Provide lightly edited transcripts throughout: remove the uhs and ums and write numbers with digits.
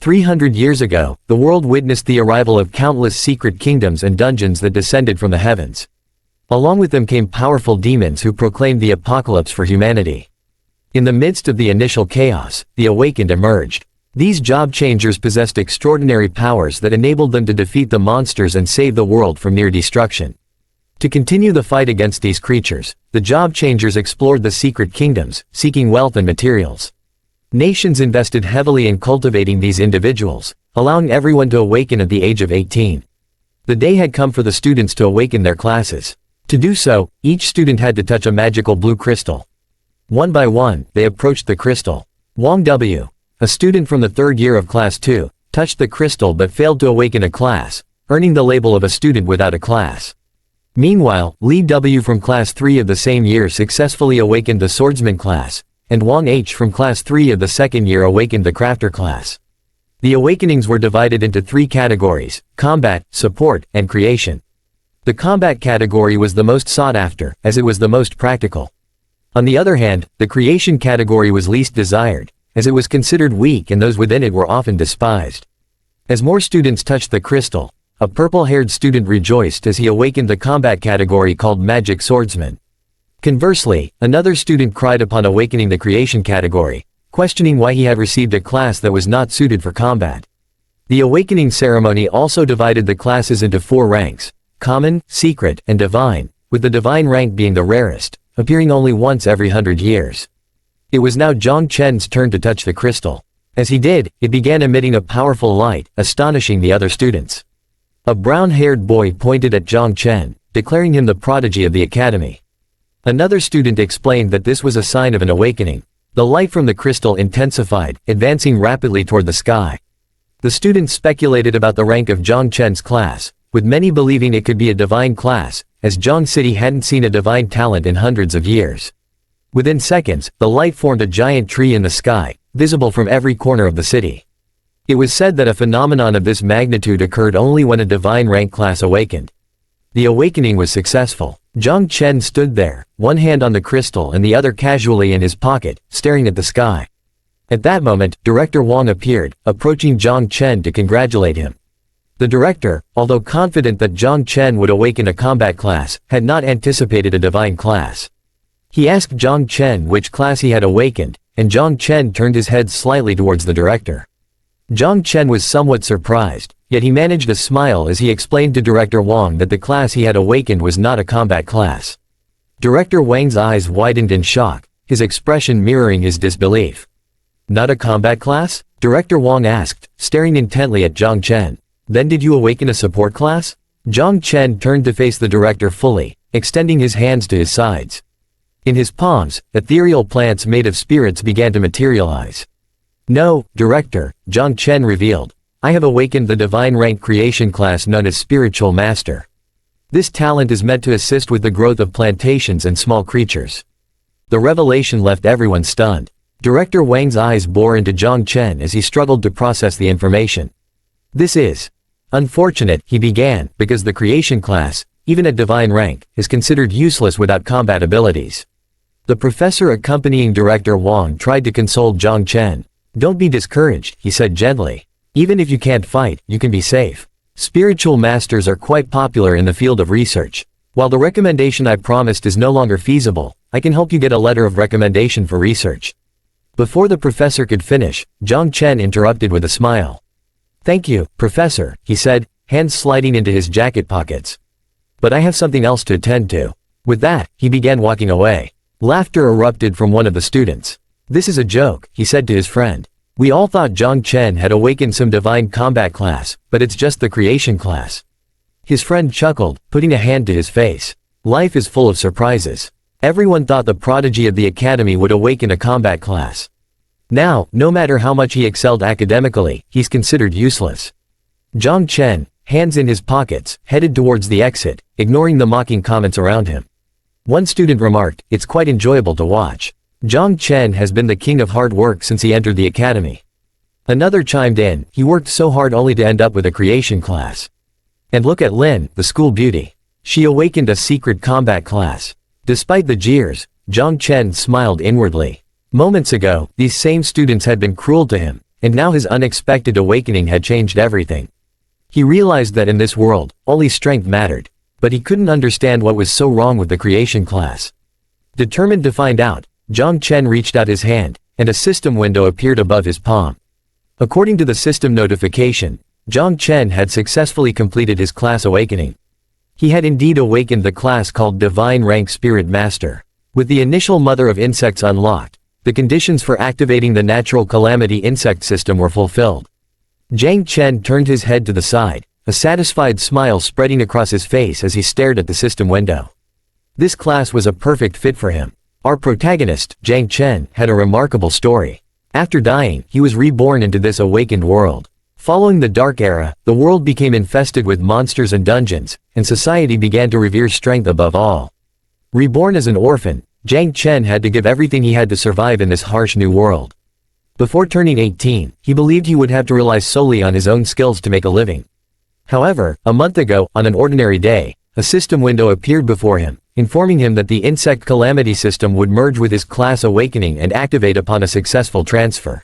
300 years ago, the world witnessed the arrival of countless secret kingdoms and dungeons that descended from the heavens. Along with them came powerful demons who proclaimed the apocalypse for humanity. In the midst of the initial chaos, the awakened emerged. These job changers possessed extraordinary powers that enabled them to defeat the monsters and save the world from near destruction. To continue the fight against these creatures, the job changers explored the secret kingdoms, seeking wealth and materials. Nations invested heavily in cultivating these individuals, allowing everyone to awaken at the age of 18. The day had come for the students to awaken their classes. To do so, each student had to touch a magical blue crystal. One by one, they approached the crystal. Wang W., a student from the third year of Class 2, touched the crystal but failed to awaken a class, earning the label of a student without a class. Meanwhile, Li W. from Class 3 of the same year successfully awakened the Swordsman class, and Wang H. from Class 3 of the second year awakened the Crafter class. The awakenings were divided into 3 categories: combat, support, and creation. The combat category was the most sought after, as it was the most practical. On the other hand, the creation category was least desired, as it was considered weak and those within it were often despised. As more students touched the crystal, a purple-haired student rejoiced as he awakened the combat category called Magic Swordsman. Conversely, another student cried upon awakening the creation category, questioning why he had received a class that was not suited for combat. The awakening ceremony also divided the classes into 4 ranks: common, secret, and divine, with the divine rank being the rarest, appearing only once every 100 years. It was now Zhang Chen's turn to touch the crystal. As he did, it began emitting a powerful light, astonishing the other students. A brown-haired boy pointed at Zhang Chen, declaring him the prodigy of the academy. Another student explained that this was a sign of an awakening. The light from the crystal intensified, advancing rapidly toward the sky. The students speculated about the rank of Zhang Chen's class, with many believing it could be a divine class, as Zhang City hadn't seen a divine talent in hundreds of years. Within seconds, the light formed a giant tree in the sky, visible from every corner of the city. It was said that a phenomenon of this magnitude occurred only when a divine rank class awakened. The awakening was successful. Zhang Chen stood there, one hand on the crystal and the other casually in his pocket, staring at the sky. At that moment, Director Wang appeared, approaching Zhang Chen to congratulate him. The director, although confident that Zhang Chen would awaken a combat class, had not anticipated a divine class. He asked Zhang Chen which class he had awakened, and Zhang Chen turned his head slightly towards the director. Zhang Chen was somewhat surprised, yet he managed a smile as he explained to Director Wang that the class he had awakened was not a combat class. Director Wang's eyes widened in shock, his expression mirroring his disbelief. "Not a combat class?" Director Wang asked, staring intently at Zhang Chen. "Then did you awaken a support class?" Zhang Chen turned to face the director fully, extending his hands to his sides. In his palms, ethereal plants made of spirits began to materialize. "No, Director," Zhang Chen revealed. "I have awakened the divine rank creation class known as Spiritual Master. This talent is meant to assist with the growth of plantations and small creatures." The revelation left everyone stunned. Director Wang's eyes bore into Zhang Chen as he struggled to process the information. "This is unfortunate," he began, "because the creation class, even at divine rank, is considered useless without combat abilities." The professor accompanying Director Wang tried to console Zhang Chen. "Don't be discouraged," he said gently. "Even if you can't fight, you can be safe. Spiritual masters are quite popular in the field of research. While the recommendation I promised is no longer feasible, I can help you get a letter of recommendation for research." Before the professor could finish, Zhang Chen interrupted with a smile. "Thank you, Professor," he said, hands sliding into his jacket pockets. "But I have something else to attend to." With that, he began walking away. Laughter erupted from one of the students. "This is a joke," he said to his friend. "We all thought Zhang Chen had awakened some divine combat class, but it's just the creation class." His friend chuckled, putting a hand to his face. Life is full of surprises. Everyone thought the prodigy of the academy would awaken a combat class. Now, no matter how much he excelled academically, he's considered useless. Zhang Chen, hands in his pockets, headed towards the exit, ignoring the mocking comments around him. One student remarked, "It's quite enjoyable to watch. Zhang Chen has been the king of hard work since he entered the academy." Another chimed in, "He worked so hard only to end up with a creation class. And look at Lin, the school beauty. She awakened a secret combat class." Despite the jeers, Zhang Chen smiled inwardly. Moments ago, these same students had been cruel to him, and now his unexpected awakening had changed everything. He realized that in this world, only strength mattered, but he couldn't understand what was so wrong with the creation class. Determined to find out, Zhang Chen reached out his hand, and a system window appeared above his palm. According to the system notification, Zhang Chen had successfully completed his class awakening. He had indeed awakened the class called Divine Rank Spirit Master. With the initial Mother of Insects unlocked, the conditions for activating the natural calamity insect system were fulfilled. Zhang Chen turned his head to the side, a satisfied smile spreading across his face as he stared at the system window. This class was a perfect fit for him. Our protagonist, Zhang Chen, had a remarkable story. After dying, he was reborn into this awakened world. Following the Dark Era, the world became infested with monsters and dungeons, and society began to revere strength above all. Reborn as an orphan, Zhang Chen had to give everything he had to survive in this harsh new world. Before turning 18, he believed he would have to rely solely on his own skills to make a living. However, a month ago, on an ordinary day, a system window appeared before him, informing him that the insect calamity system would merge with his class awakening and activate upon a successful transfer.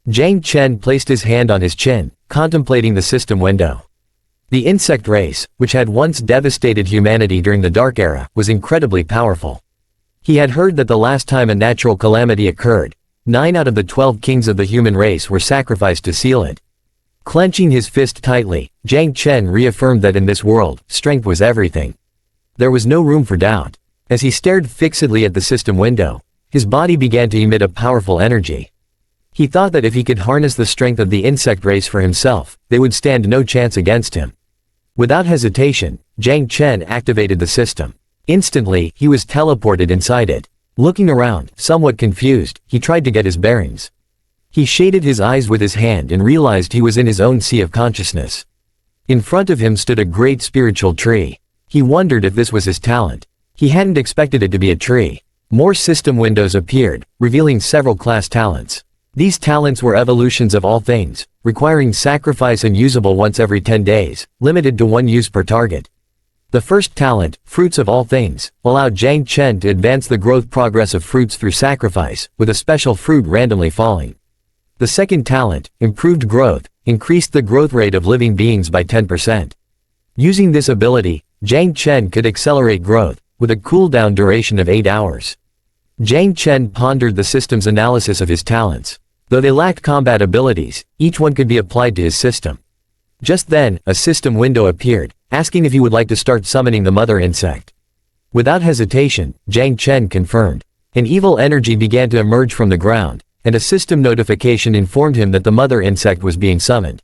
Zhang Chen placed his hand on his chin, contemplating the system window. The insect race, which had once devastated humanity during the Dark Era, was incredibly powerful. He had heard that the last time a natural calamity occurred, 9 out of the 12 kings of the human race were sacrificed to seal it. Clenching his fist tightly, Zhang Chen reaffirmed that in this world, strength was everything. There was no room for doubt. As he stared fixedly at the system window, his body began to emit a powerful energy. He thought that if he could harness the strength of the insect race for himself, they would stand no chance against him. Without hesitation, Zhang Chen activated the system. Instantly, he was teleported inside it. Looking around, somewhat confused, he tried to get his bearings. He shaded his eyes with his hand and realized he was in his own sea of consciousness. In front of him stood a great spiritual tree. He wondered if this was his talent. He hadn't expected it to be a tree. More system windows appeared, revealing several class talents. These talents were evolutions of all things, requiring sacrifice and usable once every 10 days, limited to 1 use per target. The first talent, Fruits of All Things, allowed Zhang Chen to advance the growth progress of fruits through sacrifice, with a special fruit randomly falling. The second talent, Improved Growth, increased the growth rate of living beings by 10%. Using this ability, Zhang Chen could accelerate growth, with a cooldown duration of 8 hours. Zhang Chen pondered the system's analysis of his talents. Though they lacked combat abilities, each one could be applied to his system. Just then, a system window appeared, asking if he would like to start summoning the mother insect. Without hesitation, Zhang Chen confirmed. An evil energy began to emerge from the ground, and a system notification informed him that the mother insect was being summoned.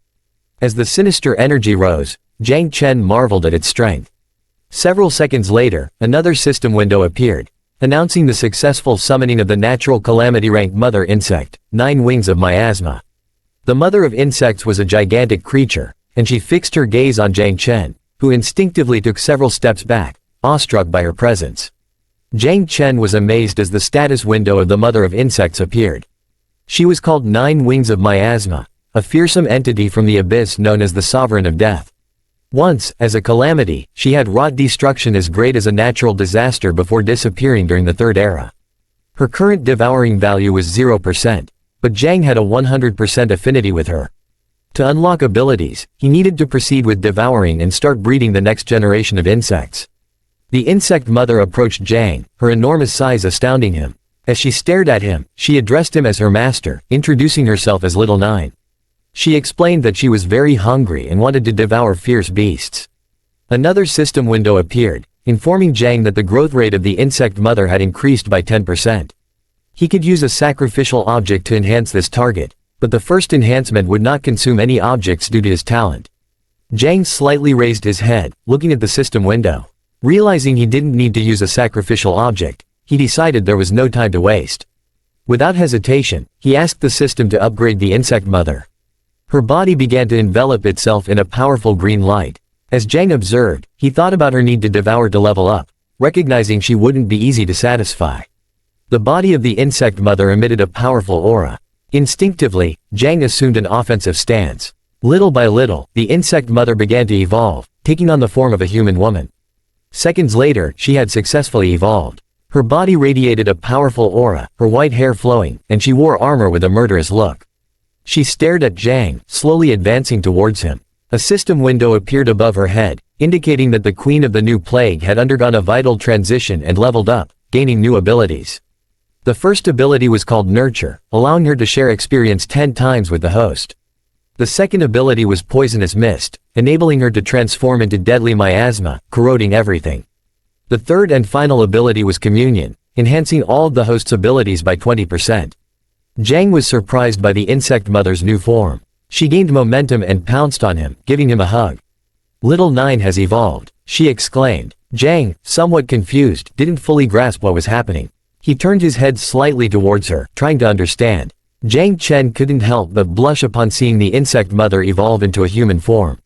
As the sinister energy rose, Zhang Chen marveled at its strength. Several seconds later, another system window appeared, announcing the successful summoning of the natural calamity rank mother insect, 9 Wings of Miasma. The mother of insects was a gigantic creature, and she fixed her gaze on Zhang Chen, who instinctively took several steps back, awestruck by her presence. Zhang Chen was amazed as the status window of the mother of insects appeared. She was called 9 Wings of Miasma, a fearsome entity from the abyss known as the Sovereign of Death. Once, as a calamity, she had wrought destruction as great as a natural disaster before disappearing during the Third Era. Her current devouring value was 0%, but Zhang had a 100% affinity with her. To unlock abilities, he needed to proceed with devouring and start breeding the next generation of insects. The insect mother approached Zhang, her enormous size astounding him. As she stared at him, she addressed him as her master, introducing herself as Little Nine. She explained that she was very hungry and wanted to devour fierce beasts. Another system window appeared, informing Zhang that the growth rate of the insect mother had increased by 10%. He could use a sacrificial object to enhance this target, but the first enhancement would not consume any objects due to his talent. Zhang slightly raised his head, looking at the system window. Realizing he didn't need to use a sacrificial object, he decided there was no time to waste. Without hesitation, he asked the system to upgrade the insect mother. Her body began to envelop itself in a powerful green light. As Zhang observed, he thought about her need to devour to level up, recognizing she wouldn't be easy to satisfy. The body of the insect mother emitted a powerful aura. Instinctively, Zhang assumed an offensive stance. Little by little, the insect mother began to evolve, taking on the form of a human woman. Seconds later, she had successfully evolved. Her body radiated a powerful aura, her white hair flowing, and she wore armor with a murderous look. She stared at Zhang, slowly advancing towards him. A system window appeared above her head, indicating that the Queen of the New Plague had undergone a vital transition and leveled up, gaining new abilities. The first ability was called Nurture, allowing her to share experience 10 times with the host. The second ability was Poisonous Mist, enabling her to transform into deadly miasma, corroding everything. The third and final ability was Communion, enhancing all of the host's abilities by 20%. Zhang was surprised by the insect mother's new form. She gained momentum and pounced on him, giving him a hug. Little Nine has evolved, she exclaimed. Zhang, somewhat confused, didn't fully grasp what was happening. He turned his head slightly towards her, trying to understand. Zhang Chen couldn't help but blush upon seeing the insect mother evolve into a human form.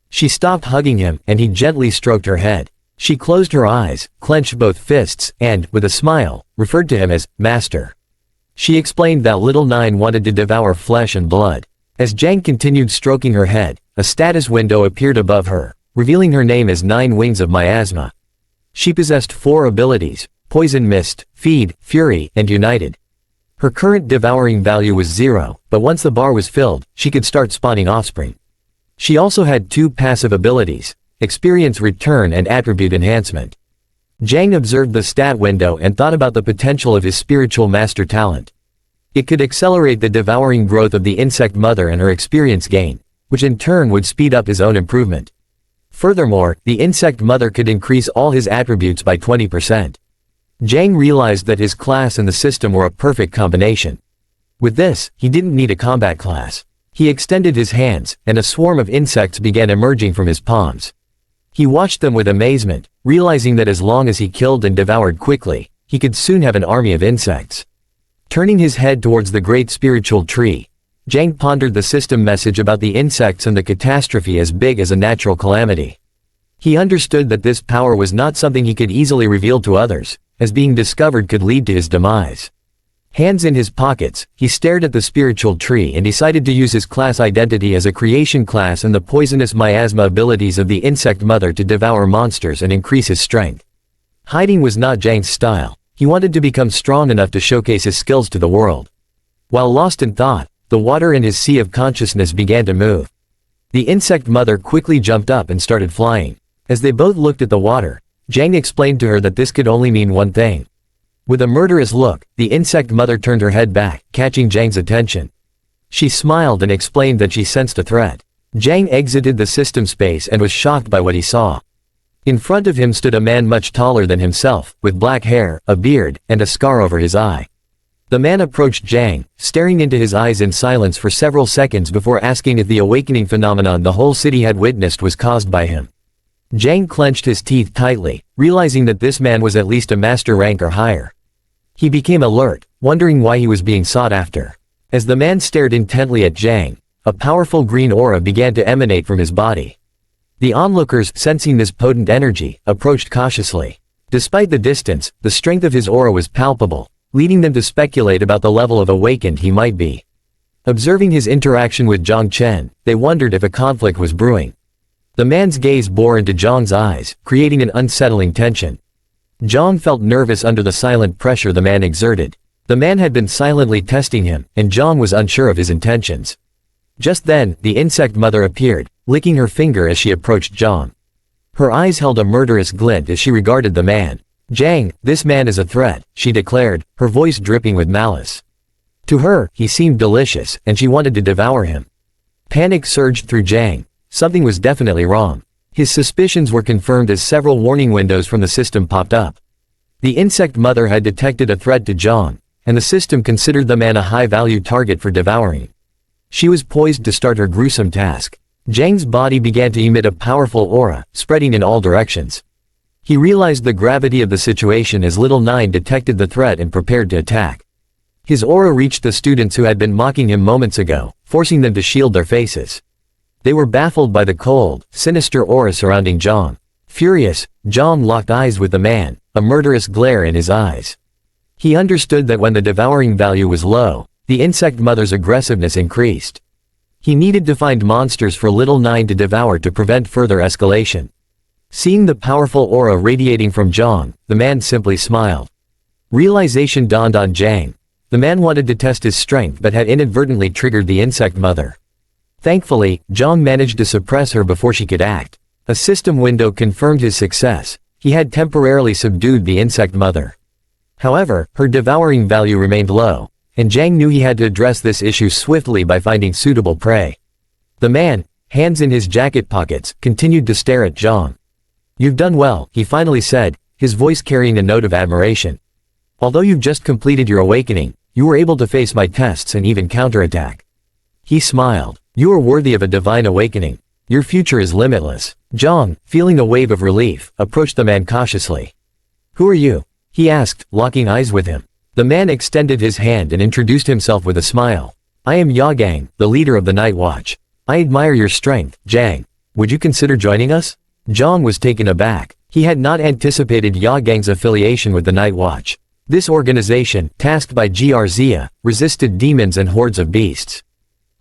She stopped hugging him, and he gently stroked her head. She closed her eyes, clenched both fists, and, with a smile, referred to him as Master. She explained that Little Nine wanted to devour flesh and blood. As Zhang continued stroking her head, a status window appeared above her, revealing her name as 9 Wings of Miasma. She possessed 4 abilities: Poison Mist, Feed, Fury, and United. Her current devouring value was 0, but once the bar was filled, she could start spawning offspring. She also had 2 passive abilities: Experience Return and Attribute Enhancement. Zhang observed the stat window and thought about the potential of his spiritual master talent. It could accelerate the devouring growth of the insect mother and her experience gain, which in turn would speed up his own improvement. Furthermore, the insect mother could increase all his attributes by 20%. Zhang realized that his class and the system were a perfect combination. With this, he didn't need a combat class. He extended his hands, and a swarm of insects began emerging from his palms. He watched them with amazement, realizing that as long as he killed and devoured quickly, he could soon have an army of insects. Turning his head towards the great spiritual tree, Zhang pondered the system message about the insects and the catastrophe as big as a natural calamity. He understood that this power was not something he could easily reveal to others, as being discovered could lead to his demise. Hands in his pockets, he stared at the spiritual tree and decided to use his class identity as a creation class and the poisonous miasma abilities of the insect mother to devour monsters and increase his strength. Hiding was not Zhang's style. He wanted to become strong enough to showcase his skills to the world. While lost in thought, the water in his sea of consciousness began to move. The insect mother quickly jumped up and started flying. As they both looked at the water, Zhang explained to her that this could only mean one thing. With a murderous look, the insect mother turned her head back, catching Zhang's attention. She smiled and explained that she sensed a threat. Zhang exited the system space and was shocked by what he saw. In front of him stood a man much taller than himself, with black hair, a beard, and a scar over his eye. The man approached Zhang, staring into his eyes in silence for several seconds before asking if the awakening phenomenon the whole city had witnessed was caused by him. Zhang clenched his teeth tightly, realizing that this man was at least a master rank or higher. He became alert, wondering why he was being sought after. As the man stared intently at Zhang, a powerful green aura began to emanate from his body. The onlookers, sensing this potent energy, approached cautiously. Despite the distance, the strength of his aura was palpable, leading them to speculate about the level of awakened he might be. Observing his interaction with Zhang Chen, they wondered if a conflict was brewing. The man's gaze bore into Zhang's eyes, creating an unsettling tension. Zhang felt nervous under the silent pressure the man exerted. The man had been silently testing him, and Zhang was unsure of his intentions. Just then, the insect mother appeared, licking her finger as she approached Zhang. Her eyes held a murderous glint as she regarded the man. "Zhang, this man is a threat," she declared, her voice dripping with malice. To her, he seemed delicious, and she wanted to devour him. Panic surged through Zhang. Something was definitely wrong. His suspicions were confirmed as several warning windows from the system popped up. The insect mother had detected a threat to Zhang, and the system considered the man a high-value target for devouring. She was poised to start her gruesome task. Zhang's body began to emit a powerful aura, spreading in all directions. He realized the gravity of the situation as Little Nine detected the threat and prepared to attack. His aura reached the students who had been mocking him moments ago, forcing them to shield their faces. They were baffled by the cold, sinister aura surrounding Zhang. Furious, Zhang locked eyes with the man, a murderous glare in his eyes. He understood that when the devouring value was low, the insect mother's aggressiveness increased. He needed to find monsters for Little Nine to devour to prevent further escalation. Seeing the powerful aura radiating from Zhang, the man simply smiled. Realization dawned on Zhang. The man wanted to test his strength but had inadvertently triggered the insect mother. Thankfully, Zhang managed to suppress her before she could act. A system window confirmed his success. He had temporarily subdued the insect mother. However, her devouring value remained low, and Zhang knew he had to address this issue swiftly by finding suitable prey. The man, hands in his jacket pockets, continued to stare at Zhang. "You've done well," he finally said, his voice carrying a note of admiration. "Although you've just completed your awakening, you were able to face my tests and even counterattack." He smiled. "You are worthy of a divine awakening. Your future is limitless." Zhang, feeling a wave of relief, approached the man cautiously. "Who are you?" he asked, locking eyes with him. The man extended his hand and introduced himself with a smile. "I am Yagang, the leader of the Night Watch. I admire your strength, Zhang. Would you consider joining us?" Zhang was taken aback. He had not anticipated Yagang's affiliation with the Night Watch. This organization, tasked by Grzia, resisted demons and hordes of beasts.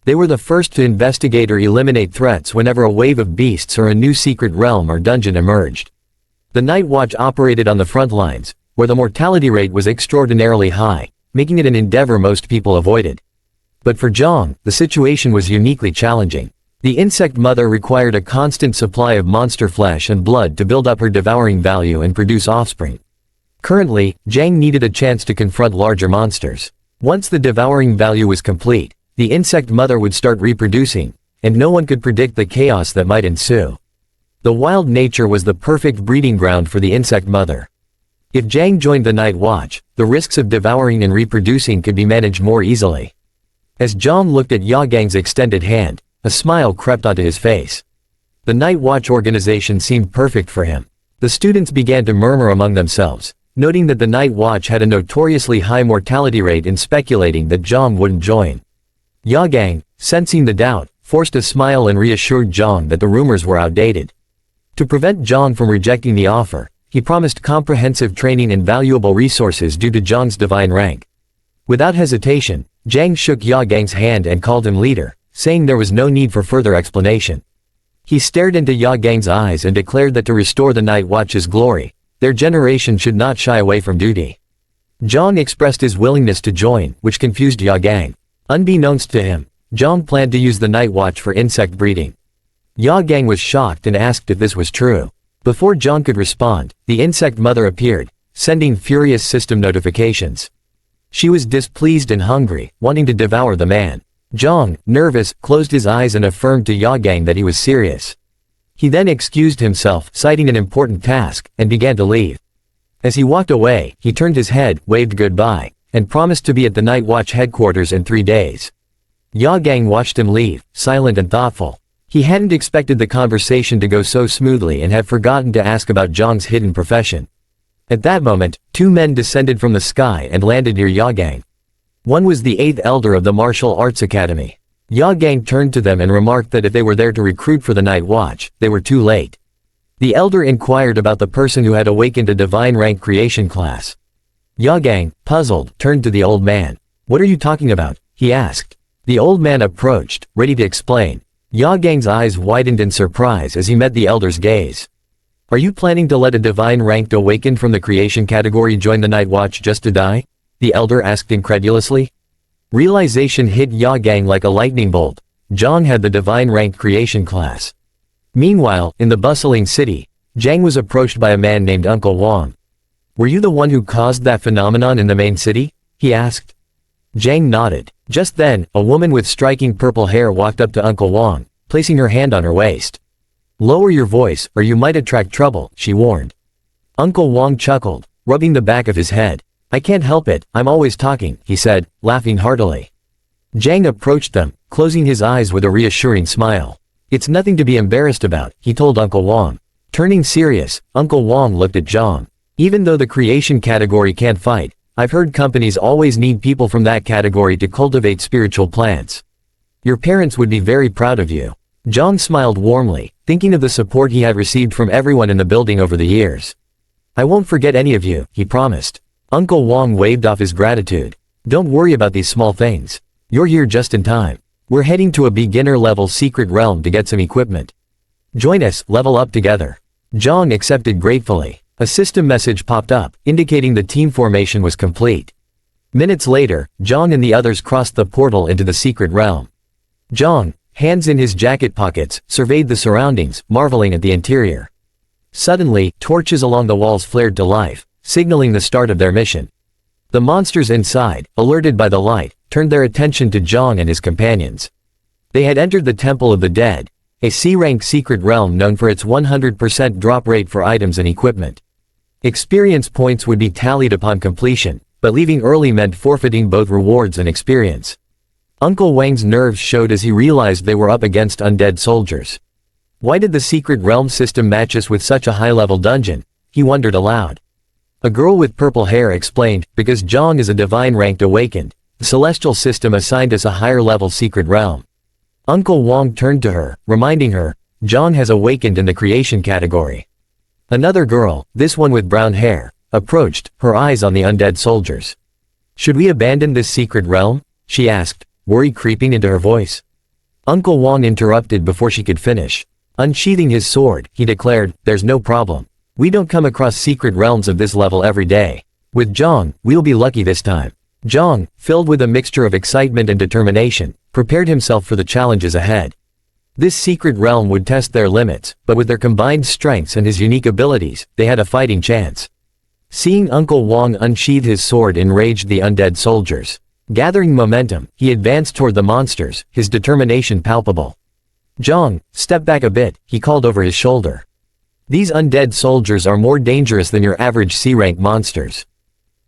They were the first to investigate or eliminate threats whenever a wave of beasts or a new secret realm or dungeon emerged. The Night Watch operated on the front lines, where the mortality rate was extraordinarily high, making it an endeavor most people avoided. But for Zhang, the situation was uniquely challenging. The insect mother required a constant supply of monster flesh and blood to build up her devouring value and produce offspring. Currently, Zhang needed a chance to confront larger monsters. Once the devouring value was complete, the insect mother would start reproducing, and no one could predict the chaos that might ensue. The wild nature was the perfect breeding ground for the insect mother. If Zhang joined the Night Watch, the risks of devouring and reproducing could be managed more easily. As Zhang looked at Yagang's extended hand, a smile crept onto his face. The Night Watch organization seemed perfect for him. The students began to murmur among themselves, noting that the Night Watch had a notoriously high mortality rate and speculating that Zhang wouldn't join. Yagang, sensing the doubt, forced a smile and reassured Zhang that the rumors were outdated. To prevent Zhang from rejecting the offer, he promised comprehensive training and valuable resources due to Zhang's divine rank. Without hesitation, Zhang shook Yagang's hand and called him leader, saying there was no need for further explanation. He stared into Yagang's eyes and declared that to restore the Night Watch's glory, their generation should not shy away from duty. Zhang expressed his willingness to join, which confused Yagang. Unbeknownst to him, Zhang planned to use the Night Watch for insect breeding. Yagang was shocked and asked if this was true. Before Zhang could respond, the insect mother appeared, sending furious system notifications. She was displeased and hungry, wanting to devour the man. Zhang, nervous, closed his eyes and affirmed to Yagang that he was serious. He then excused himself, citing an important task, and began to leave. As he walked away, he turned his head, waved goodbye, and promised to be at the Night Watch headquarters in 3 days. Yagang watched him leave, silent and thoughtful. He hadn't expected the conversation to go so smoothly and had forgotten to ask about Zhang's hidden profession. At that moment, 2 men descended from the sky and landed near Yagang. One was the 8th elder of the Martial Arts Academy. Yagang turned to them and remarked that if they were there to recruit for the Night Watch, they were too late. The elder inquired about the person who had awakened a divine rank creation class. Yagang, puzzled, turned to the old man. "What are you talking about?" he asked. The old man approached, ready to explain. Yagang's eyes widened in surprise as he met the elder's gaze. "Are you planning to let a divine ranked awakened from the creation category join the Night Watch just to die?" the elder asked incredulously. Realization hit Yagang like a lightning bolt. Zhang had the divine ranked creation class. Meanwhile, in the bustling city, Zhang was approached by a man named Uncle Wang. "Were you the one who caused that phenomenon in the main city?" he asked. Zhang nodded. Just then, a woman with striking purple hair walked up to Uncle Wang, placing her hand on her waist. "Lower your voice, or you might attract trouble," she warned. Uncle Wang chuckled, rubbing the back of his head. "I can't help it, I'm always talking," he said, laughing heartily. Zhang approached them, closing his eyes with a reassuring smile. "It's nothing to be embarrassed about," he told Uncle Wang. Turning serious, Uncle Wang looked at Zhang. "Even though the creation category can't fight, I've heard companies always need people from that category to cultivate spiritual plants. Your parents would be very proud of you." Zhang smiled warmly, thinking of the support he had received from everyone in the building over the years. "I won't forget any of you," he promised. Uncle Wang waved off his gratitude. "Don't worry about these small things. You're here just in time. We're heading to a beginner-level secret realm to get some equipment. Join us, level up together." Zhang accepted gratefully. A system message popped up, indicating the team formation was complete. Minutes later, Zhang and the others crossed the portal into the secret realm. Zhang, hands in his jacket pockets, surveyed the surroundings, marveling at the interior. Suddenly, torches along the walls flared to life, signaling the start of their mission. The monsters inside, alerted by the light, turned their attention to Zhang and his companions. They had entered the Temple of the Dead, a C-rank secret realm known for its 100% drop rate for items and equipment. Experience points would be tallied upon completion, but leaving early meant forfeiting both rewards and experience. Uncle Wang's nerves showed as he realized they were up against undead soldiers. Why did the secret realm system match us with such a high-level dungeon? He wondered aloud. A girl with purple hair explained, because Zhang is a divine-ranked awakened, the celestial system assigned us a higher-level secret realm. Uncle Wang turned to her, reminding her, Zhang has awakened in the creation category. Another girl, this one with brown hair, approached, her eyes on the undead soldiers. Should we abandon this secret realm? She asked, worry creeping into her voice. Uncle Wang interrupted before she could finish. Unsheathing his sword, he declared, there's no problem. We don't come across secret realms of this level every day. With Zhang, we'll be lucky this time. Zhang, filled with a mixture of excitement and determination, prepared himself for the challenges ahead. This secret realm would test their limits, but with their combined strengths and his unique abilities, they had a fighting chance. Seeing Uncle Wang unsheath his sword enraged the undead soldiers. Gathering momentum, he advanced toward the monsters, his determination palpable. Zhang, step back a bit, he called over his shoulder. These undead soldiers are more dangerous than your average C-rank monsters.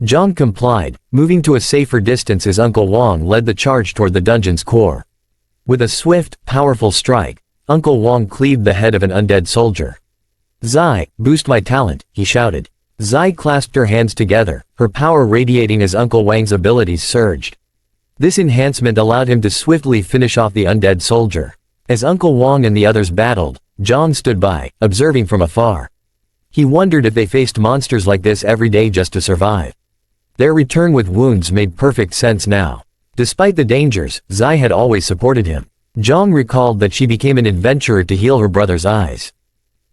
Zhang complied, moving to a safer distance as Uncle Wang led the charge toward the dungeon's core. With a swift, powerful strike, Uncle Wang cleaved the head of an undead soldier. Zai, boost my talent, he shouted. Zai clasped her hands together, her power radiating as Uncle Wang's abilities surged. This enhancement allowed him to swiftly finish off the undead soldier. As Uncle Wang and the others battled, Zhang stood by, observing from afar. He wondered if they faced monsters like this every day just to survive. Their return with wounds made perfect sense now. Despite the dangers, Zai had always supported him. Zhang recalled that she became an adventurer to heal her brother's eyes.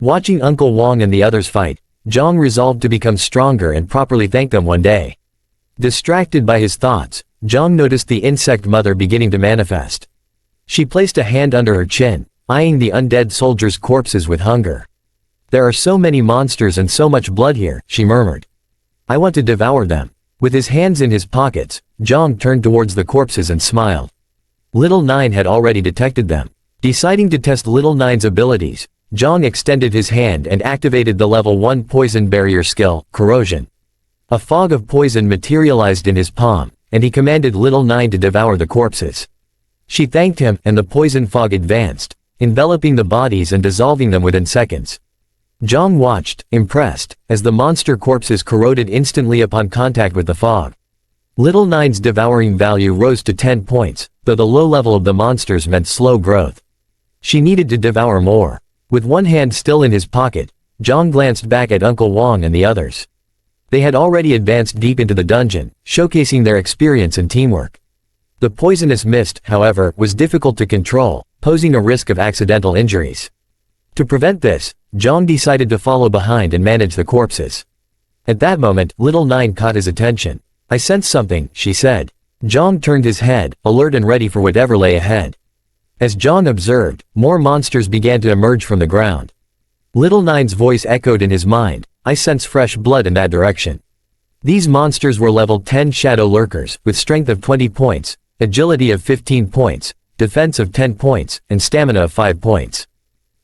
Watching Uncle Wang and the others fight, Zhang resolved to become stronger and properly thank them one day. Distracted by his thoughts, Zhang noticed the insect mother beginning to manifest. She placed a hand under her chin, eyeing the undead soldiers' corpses with hunger. There are so many monsters and so much blood here, she murmured. I want to devour them. With his hands in his pockets, Zhang turned towards the corpses and smiled. Little Nine had already detected them. Deciding to test Little Nine's abilities, Zhang extended his hand and activated the level 1 poison barrier skill, Corrosion. A fog of poison materialized in his palm, and he commanded Little Nine to devour the corpses. She thanked him, and the poison fog advanced, enveloping the bodies and dissolving them within seconds. Zhang watched, impressed, as the monster corpses corroded instantly upon contact with the fog. Little Nine's devouring value rose to 10 points, though the low level of the monsters meant slow growth. She needed to devour more. With one hand still in his pocket, Zhang glanced back at Uncle Wang and the others. They had already advanced deep into the dungeon, showcasing their experience and teamwork. The poisonous mist, however, was difficult to control, posing a risk of accidental injuries. To prevent this, Zhang decided to follow behind and manage the corpses. At that moment, Little Nine caught his attention. I sense something, she said. Zhang turned his head, alert and ready for whatever lay ahead. As Zhang observed, more monsters began to emerge from the ground. Little Nine's voice echoed in his mind, I sense fresh blood in that direction. These monsters were level 10 shadow lurkers, with strength of 20 points, agility of 15 points, defense of 10 points, and stamina of 5 points.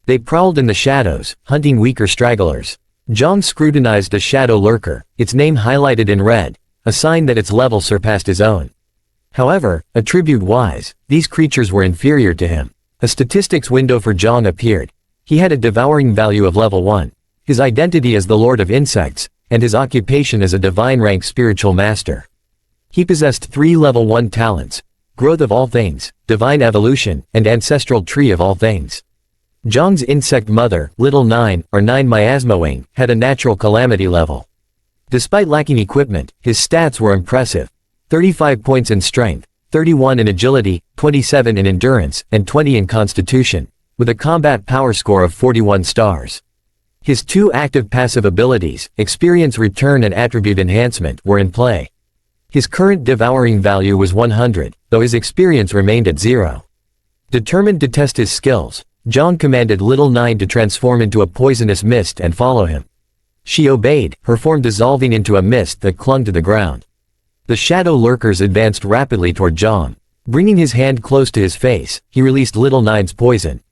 They prowled in the shadows, hunting weaker stragglers. Zhang scrutinized a shadow lurker, its name highlighted in red, a sign that its level surpassed his own. However, attribute-wise, these creatures were inferior to him. A statistics window for Zhang appeared. He had a devouring value of level 1, his identity as the Lord of Insects, and his occupation as a divine-rank spiritual master. He possessed 3 level 1 talents, Growth of All Things, Divine Evolution, and Ancestral Tree of All Things. Zhang's insect mother, Little Nine, or Nine Miasma Wing, had a natural calamity level. Despite lacking equipment, his stats were impressive. 35 points in strength, 31 in agility, 27 in endurance, and 20 in constitution, with a combat power score of 41 stars. His 2 active passive abilities, experience return and attribute enhancement, were in play. His current devouring value was 100, though his experience remained at 0. Determined to test his skills, Zhang commanded Little Nine to transform into a poisonous mist and follow him. She obeyed, her form dissolving into a mist that clung to the ground. The shadow lurkers advanced rapidly toward Zhang. Bringing his hand close to his face, he released Little Nine's poison.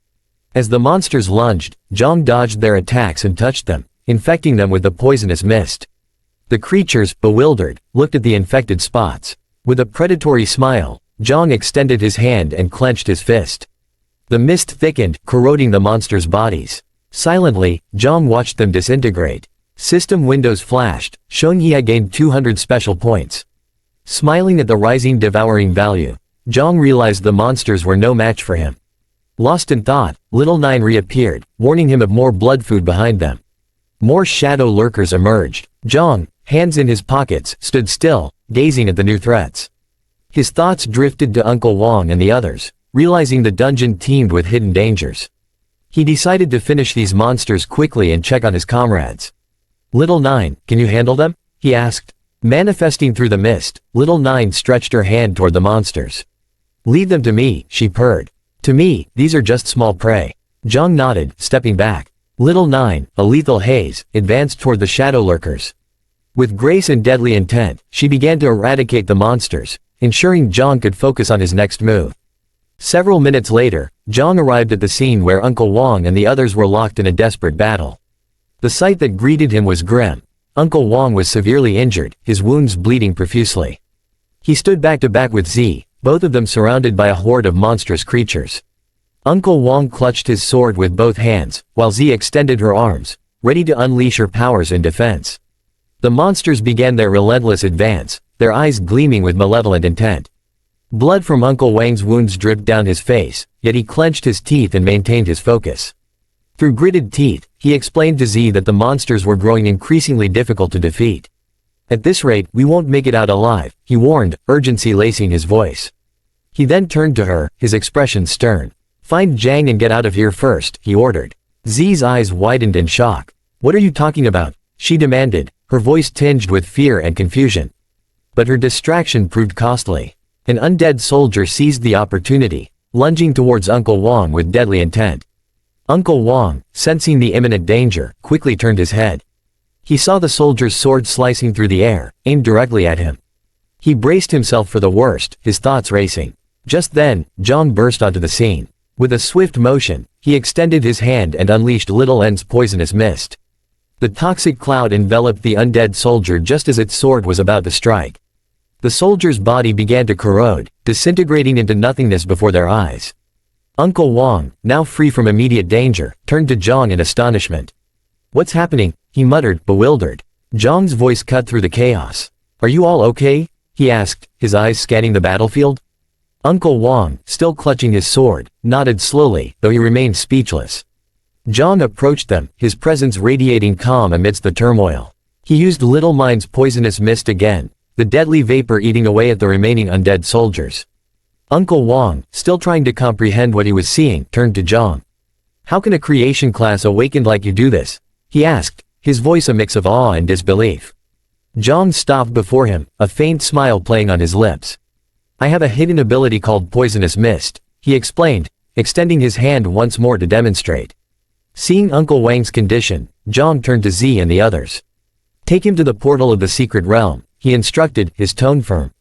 As the monsters lunged, Zhang dodged their attacks and touched them, infecting them with the poisonous mist. The creatures, bewildered, looked at the infected spots. With a predatory smile, Zhang extended his hand and clenched his fist. The mist thickened, corroding the monsters' bodies. Silently, Zhang watched them disintegrate. System windows flashed, showing he had gained 200 special points. Smiling at the rising devouring value, Zhang realized the monsters were no match for him. Lost in thought, Little Nine reappeared, warning him of more blood food behind them. More shadow lurkers emerged. Zhang, hands in his pockets, stood still, gazing at the new threats. His thoughts drifted to Uncle Wang and the others, realizing the dungeon teemed with hidden dangers. He decided to finish these monsters quickly and check on his comrades. Little Nine, can you handle them? He asked. Manifesting through the mist, Little Nine stretched her hand toward the monsters. Leave them to me, she purred. To me, these are just small prey. Zhang nodded, stepping back. Little Nine, a lethal haze, advanced toward the shadow lurkers. With grace and deadly intent, she began to eradicate the monsters, ensuring Zhang could focus on his next move. Several minutes later, Zhang arrived at the scene where Uncle Wang and the others were locked in a desperate battle. The sight that greeted him was grim. Uncle Wang was severely injured, his wounds bleeding profusely. He stood back to back with Z, both of them surrounded by a horde of monstrous creatures. Uncle Wang clutched his sword with both hands, while Z extended her arms, ready to unleash her powers in defense. The monsters began their relentless advance, their eyes gleaming with malevolent intent. Blood from Uncle Wang's wounds dripped down his face, yet he clenched his teeth and maintained his focus. Through gritted teeth, he explained to Z that the monsters were growing increasingly difficult to defeat. At this rate, we won't make it out alive, he warned, urgency lacing his voice. He then turned to her, his expression stern. Find Zhang and get out of here first, he ordered. Z's eyes widened in shock. What are you talking about? She demanded, her voice tinged with fear and confusion. But her distraction proved costly. An undead soldier seized the opportunity, lunging towards Uncle Wang with deadly intent. Uncle Wang, sensing the imminent danger, quickly turned his head. He saw the soldier's sword slicing through the air, aimed directly at him. He braced himself for the worst, his thoughts racing. Just then, Zhang burst onto the scene. With a swift motion, he extended his hand and unleashed Little N's poisonous mist. The toxic cloud enveloped the undead soldier just as its sword was about to strike. The soldier's body began to corrode, disintegrating into nothingness before their eyes. Uncle Wang, now free from immediate danger, turned to Zhang in astonishment. What's happening? He muttered, bewildered. Zhang's voice cut through the chaos. Are you all okay? He asked, his eyes scanning the battlefield. Uncle Wang, still clutching his sword, nodded slowly, though he remained speechless. Zhang approached them, his presence radiating calm amidst the turmoil. He used Little Nine's poisonous mist again, the deadly vapor eating away at the remaining undead soldiers. Uncle Wang, still trying to comprehend what he was seeing, turned to Zhang. How can a creation class awakened like you do this? He asked, his voice a mix of awe and disbelief. Zhang stopped before him, a faint smile playing on his lips. I have a hidden ability called Poisonous Mist, he explained, extending his hand once more to demonstrate. Seeing Uncle Wang's condition, Zhang turned to Z and the others. Take him to the portal of the secret realm, he instructed, his tone firm.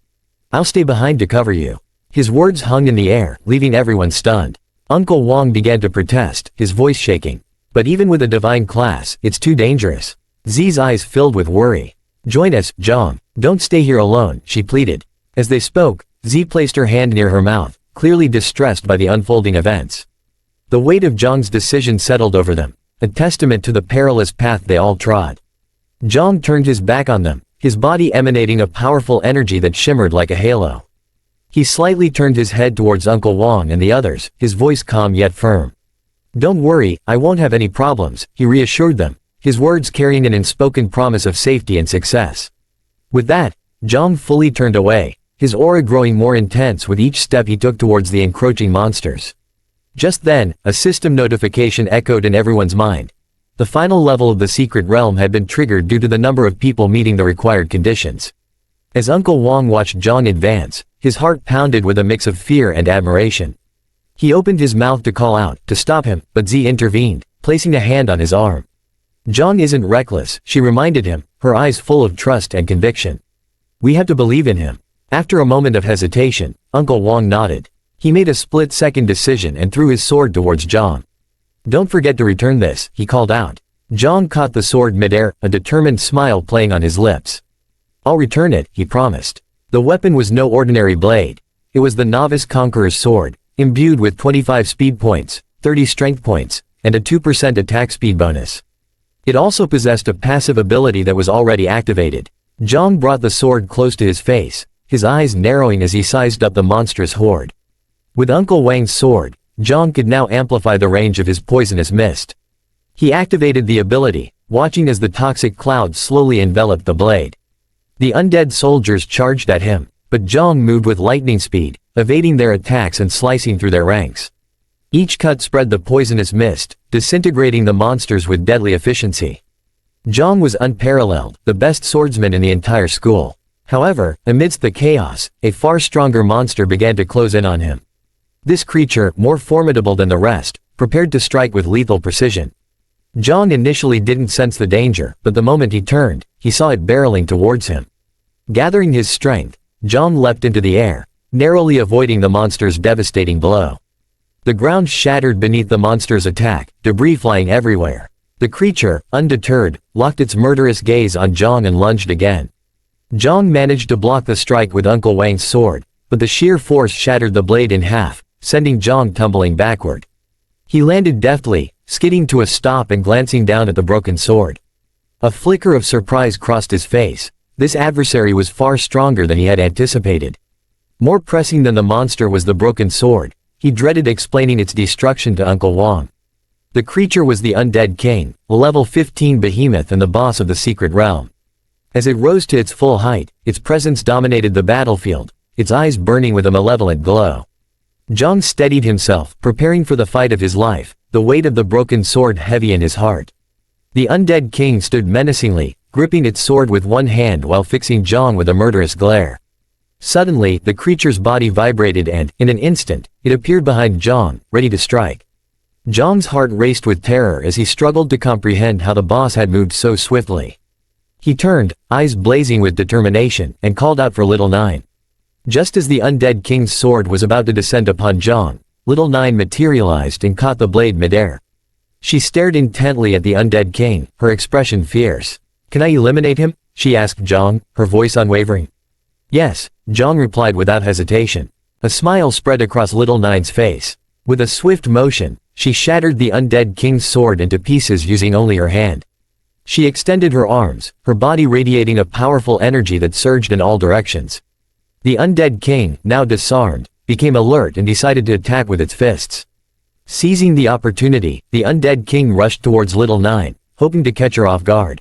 I'll stay behind to cover you. His words hung in the air, leaving everyone stunned. Uncle Wang began to protest, his voice shaking. But even with a divine class, it's too dangerous. Z's eyes filled with worry. Join us, Zhang. Don't stay here alone, she pleaded. As they spoke, Z placed her hand near her mouth, clearly distressed by the unfolding events. The weight of Zhang's decision settled over them, a testament to the perilous path they all trod. Zhang turned his back on them, his body emanating a powerful energy that shimmered like a halo. He slightly turned his head towards Uncle Wang and the others, his voice calm yet firm. Don't worry, I won't have any problems, he reassured them, his words carrying an unspoken promise of safety and success. With that, Zhang fully turned away, his aura growing more intense with each step he took towards the encroaching monsters. Just then, a system notification echoed in everyone's mind. The final level of the secret realm had been triggered due to the number of people meeting the required conditions. As Uncle Wang watched Zhang advance, his heart pounded with a mix of fear and admiration. He opened his mouth to call out, to stop him, but Z intervened, placing a hand on his arm. Zhang isn't reckless, she reminded him, her eyes full of trust and conviction. We have to believe in him. After a moment of hesitation, Uncle Wang nodded. He made a split-second decision and threw his sword towards Zhang. Don't forget to return this, he called out. Zhang caught the sword midair, a determined smile playing on his lips. I'll return it, he promised. The weapon was no ordinary blade. It was the novice conqueror's sword, imbued with 25 speed points, 30 strength points, and a 2% attack speed bonus. It also possessed a passive ability that was already activated. Zhang brought the sword close to his face, his eyes narrowing as he sized up the monstrous horde. With Uncle Wang's sword, Zhang could now amplify the range of his poisonous mist. He activated the ability, watching as the toxic cloud slowly enveloped the blade. The undead soldiers charged at him, but Zhang moved with lightning speed, evading their attacks and slicing through their ranks. Each cut spread the poisonous mist, disintegrating the monsters with deadly efficiency. Zhang was unparalleled, the best swordsman in the entire school. However, amidst the chaos, a far stronger monster began to close in on him. This creature, more formidable than the rest, prepared to strike with lethal precision. Zhang initially didn't sense the danger, but the moment he turned, he saw it barreling towards him. Gathering his strength, Zhang leapt into the air, narrowly avoiding the monster's devastating blow. The ground shattered beneath the monster's attack, debris flying everywhere. The creature, undeterred, locked its murderous gaze on Zhang and lunged again. Zhang managed to block the strike with Uncle Wang's sword, but the sheer force shattered the blade in half, sending Zhang tumbling backward. He landed deftly, skidding to a stop and glancing down at the broken sword. A flicker of surprise crossed his face. This adversary was far stronger than he had anticipated. More pressing than the monster was the broken sword. He dreaded explaining its destruction to Uncle Wang. The creature was the Undead King, a level 15 behemoth and the boss of the secret realm. As it rose to its full height, its presence dominated the battlefield, its eyes burning with a malevolent glow. Zhang steadied himself, preparing for the fight of his life, the weight of the broken sword heavy in his heart. The Undead King stood menacingly, gripping its sword with one hand while fixing Zhang with a murderous glare. Suddenly, the creature's body vibrated and, in an instant, it appeared behind Zhang, ready to strike. Zhang's heart raced with terror as he struggled to comprehend how the boss had moved so swiftly. He turned, eyes blazing with determination, and called out for Little Nine. Just as the Undead King's sword was about to descend upon Zhang, Little Nine materialized and caught the blade midair. She stared intently at the Undead King, her expression fierce. Can I eliminate him? She asked Zhang, her voice unwavering. Yes, Zhang replied without hesitation. A smile spread across Little Nine's face. With a swift motion, she shattered the Undead King's sword into pieces using only her hand. She extended her arms, her body radiating a powerful energy that surged in all directions. The Undead King, now disarmed, became alert and decided to attack with its fists. Seizing the opportunity, the Undead King rushed towards Little Nine, hoping to catch her off guard.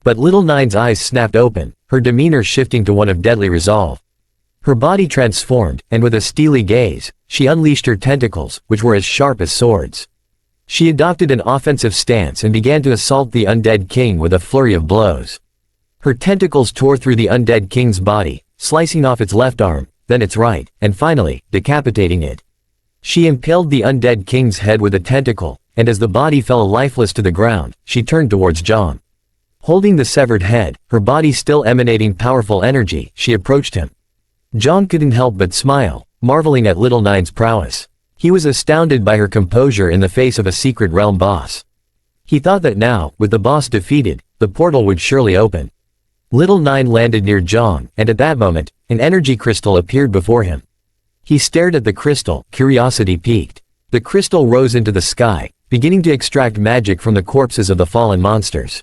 But Little Nine's eyes snapped open, her demeanor shifting to one of deadly resolve. Her body transformed, and with a steely gaze, she unleashed her tentacles, which were as sharp as swords. She adopted an offensive stance and began to assault the Undead King with a flurry of blows. Her tentacles tore through the Undead King's body, slicing off its left arm, then its right, and finally, decapitating it. She impaled the Undead King's head with a tentacle, and as the body fell lifeless to the ground, she turned towards Zhang. Holding the severed head, her body still emanating powerful energy, she approached him. Zhang couldn't help but smile, marveling at Little Nine's prowess. He was astounded by her composure in the face of a secret realm boss. He thought that now, with the boss defeated, the portal would surely open. Little Nine landed near Zhang, and at that moment, an energy crystal appeared before him. He stared at the crystal, curiosity piqued. The crystal rose into the sky, beginning to extract magic from the corpses of the fallen monsters.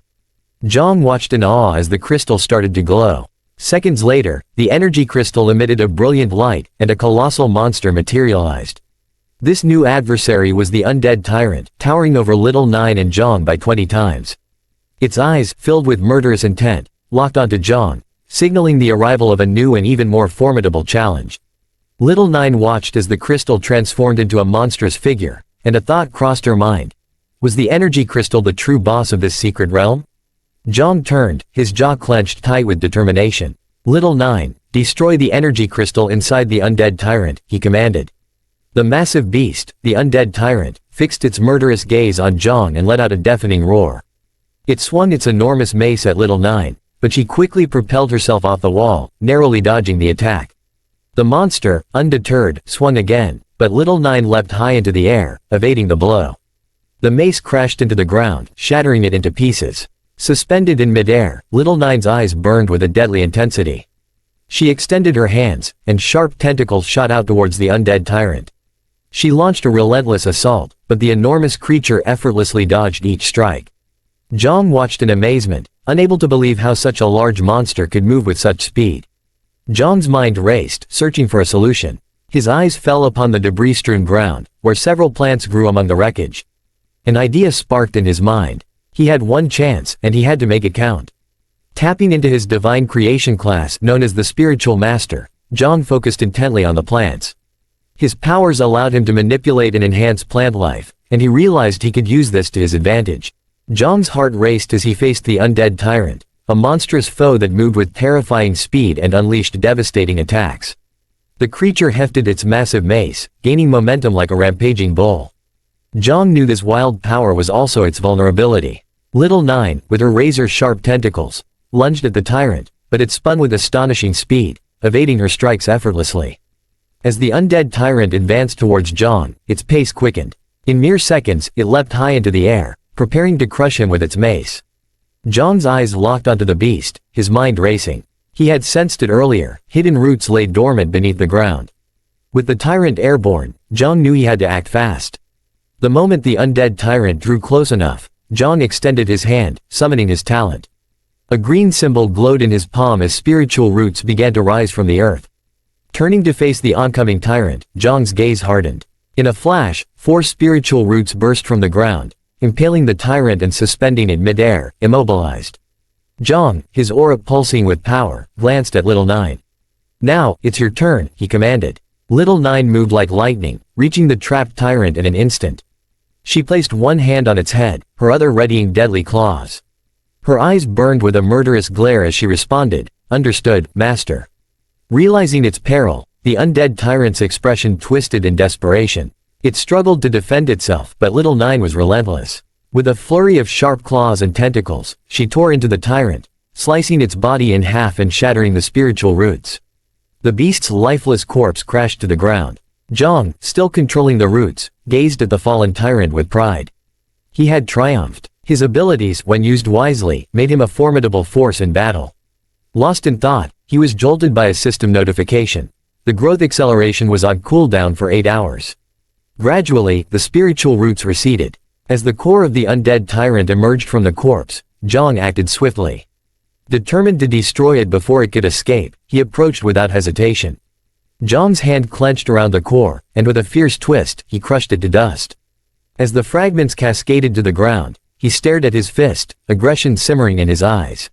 Zhang watched in awe as the crystal started to glow. Seconds later, the energy crystal emitted a brilliant light, and a colossal monster materialized. This new adversary was the Undead Tyrant, towering over Little Nine and Zhang by 20 times. Its eyes, filled with murderous intent, locked onto Zhang, signaling the arrival of a new and even more formidable challenge. Little Nine watched as the crystal transformed into a monstrous figure, and a thought crossed her mind. Was the energy crystal the true boss of this secret realm? Zhang turned, his jaw clenched tight with determination. Little 9, destroy the energy crystal inside the undead tyrant, he commanded. The massive beast, the undead tyrant, fixed its murderous gaze on Zhang and let out a deafening roar. It swung its enormous mace at Little 9, but she quickly propelled herself off the wall, narrowly dodging the attack. The monster, undeterred, swung again, but Little 9 leapt high into the air, evading the blow. The mace crashed into the ground, shattering it into pieces. Suspended in midair, Little 9's eyes burned with a deadly intensity. She extended her hands, and sharp tentacles shot out towards the undead tyrant. She launched a relentless assault, but the enormous creature effortlessly dodged each strike. Zhang watched in amazement, unable to believe how such a large monster could move with such speed. Zhang's mind raced, searching for a solution. His eyes fell upon the debris-strewn ground, where several plants grew among the wreckage. An idea sparked in his mind. He had one chance, and he had to make it count. Tapping into his divine creation class known as the Spiritual Master, Zhang focused intently on the plants. His powers allowed him to manipulate and enhance plant life, and he realized he could use this to his advantage. Zhang's heart raced as he faced the undead tyrant, a monstrous foe that moved with terrifying speed and unleashed devastating attacks. The creature hefted its massive mace, gaining momentum like a rampaging bull. Zhang knew this wild power was also its vulnerability. Little 9, with her razor-sharp tentacles, lunged at the tyrant, but it spun with astonishing speed, evading her strikes effortlessly. As the undead tyrant advanced towards Zhang, its pace quickened. In mere seconds, it leapt high into the air, preparing to crush him with its mace. Zhang's eyes locked onto the beast, his mind racing. He had sensed it earlier, hidden roots lay dormant beneath the ground. With the tyrant airborne, Zhang knew he had to act fast. The moment the undead tyrant drew close enough, Zhang extended his hand, summoning his talent. A green symbol glowed in his palm as spiritual roots began to rise from the earth. Turning to face the oncoming tyrant, Zhang's gaze hardened. In a flash, 4 spiritual roots burst from the ground, impaling the tyrant and suspending it mid-air, immobilized. Zhang, his aura pulsing with power, glanced at Little 9. Now, it's your turn, he commanded. Little 9 moved like lightning, reaching the trapped tyrant in an instant. She placed one hand on its head, her other readying deadly claws. Her eyes burned with a murderous glare as she responded, "Understood, Master." Realizing its peril, the undead tyrant's expression twisted in desperation. It struggled to defend itself, but Little 9 was relentless. With a flurry of sharp claws and tentacles, she tore into the tyrant, slicing its body in half and shattering the spiritual roots. The beast's lifeless corpse crashed to the ground. Zhang, still controlling the roots, gazed at the fallen tyrant with pride. He had triumphed. His abilities, when used wisely, made him a formidable force in battle. Lost in thought, he was jolted by a system notification. The growth acceleration was on cooldown for 8 hours. Gradually, the spiritual roots receded. As the core of the undead tyrant emerged from the corpse, Zhang acted swiftly. Determined to destroy it before it could escape, he approached without hesitation. Zhang's hand clenched around the core, and with a fierce twist, he crushed it to dust. As the fragments cascaded to the ground, he stared at his fist, aggression simmering in his eyes.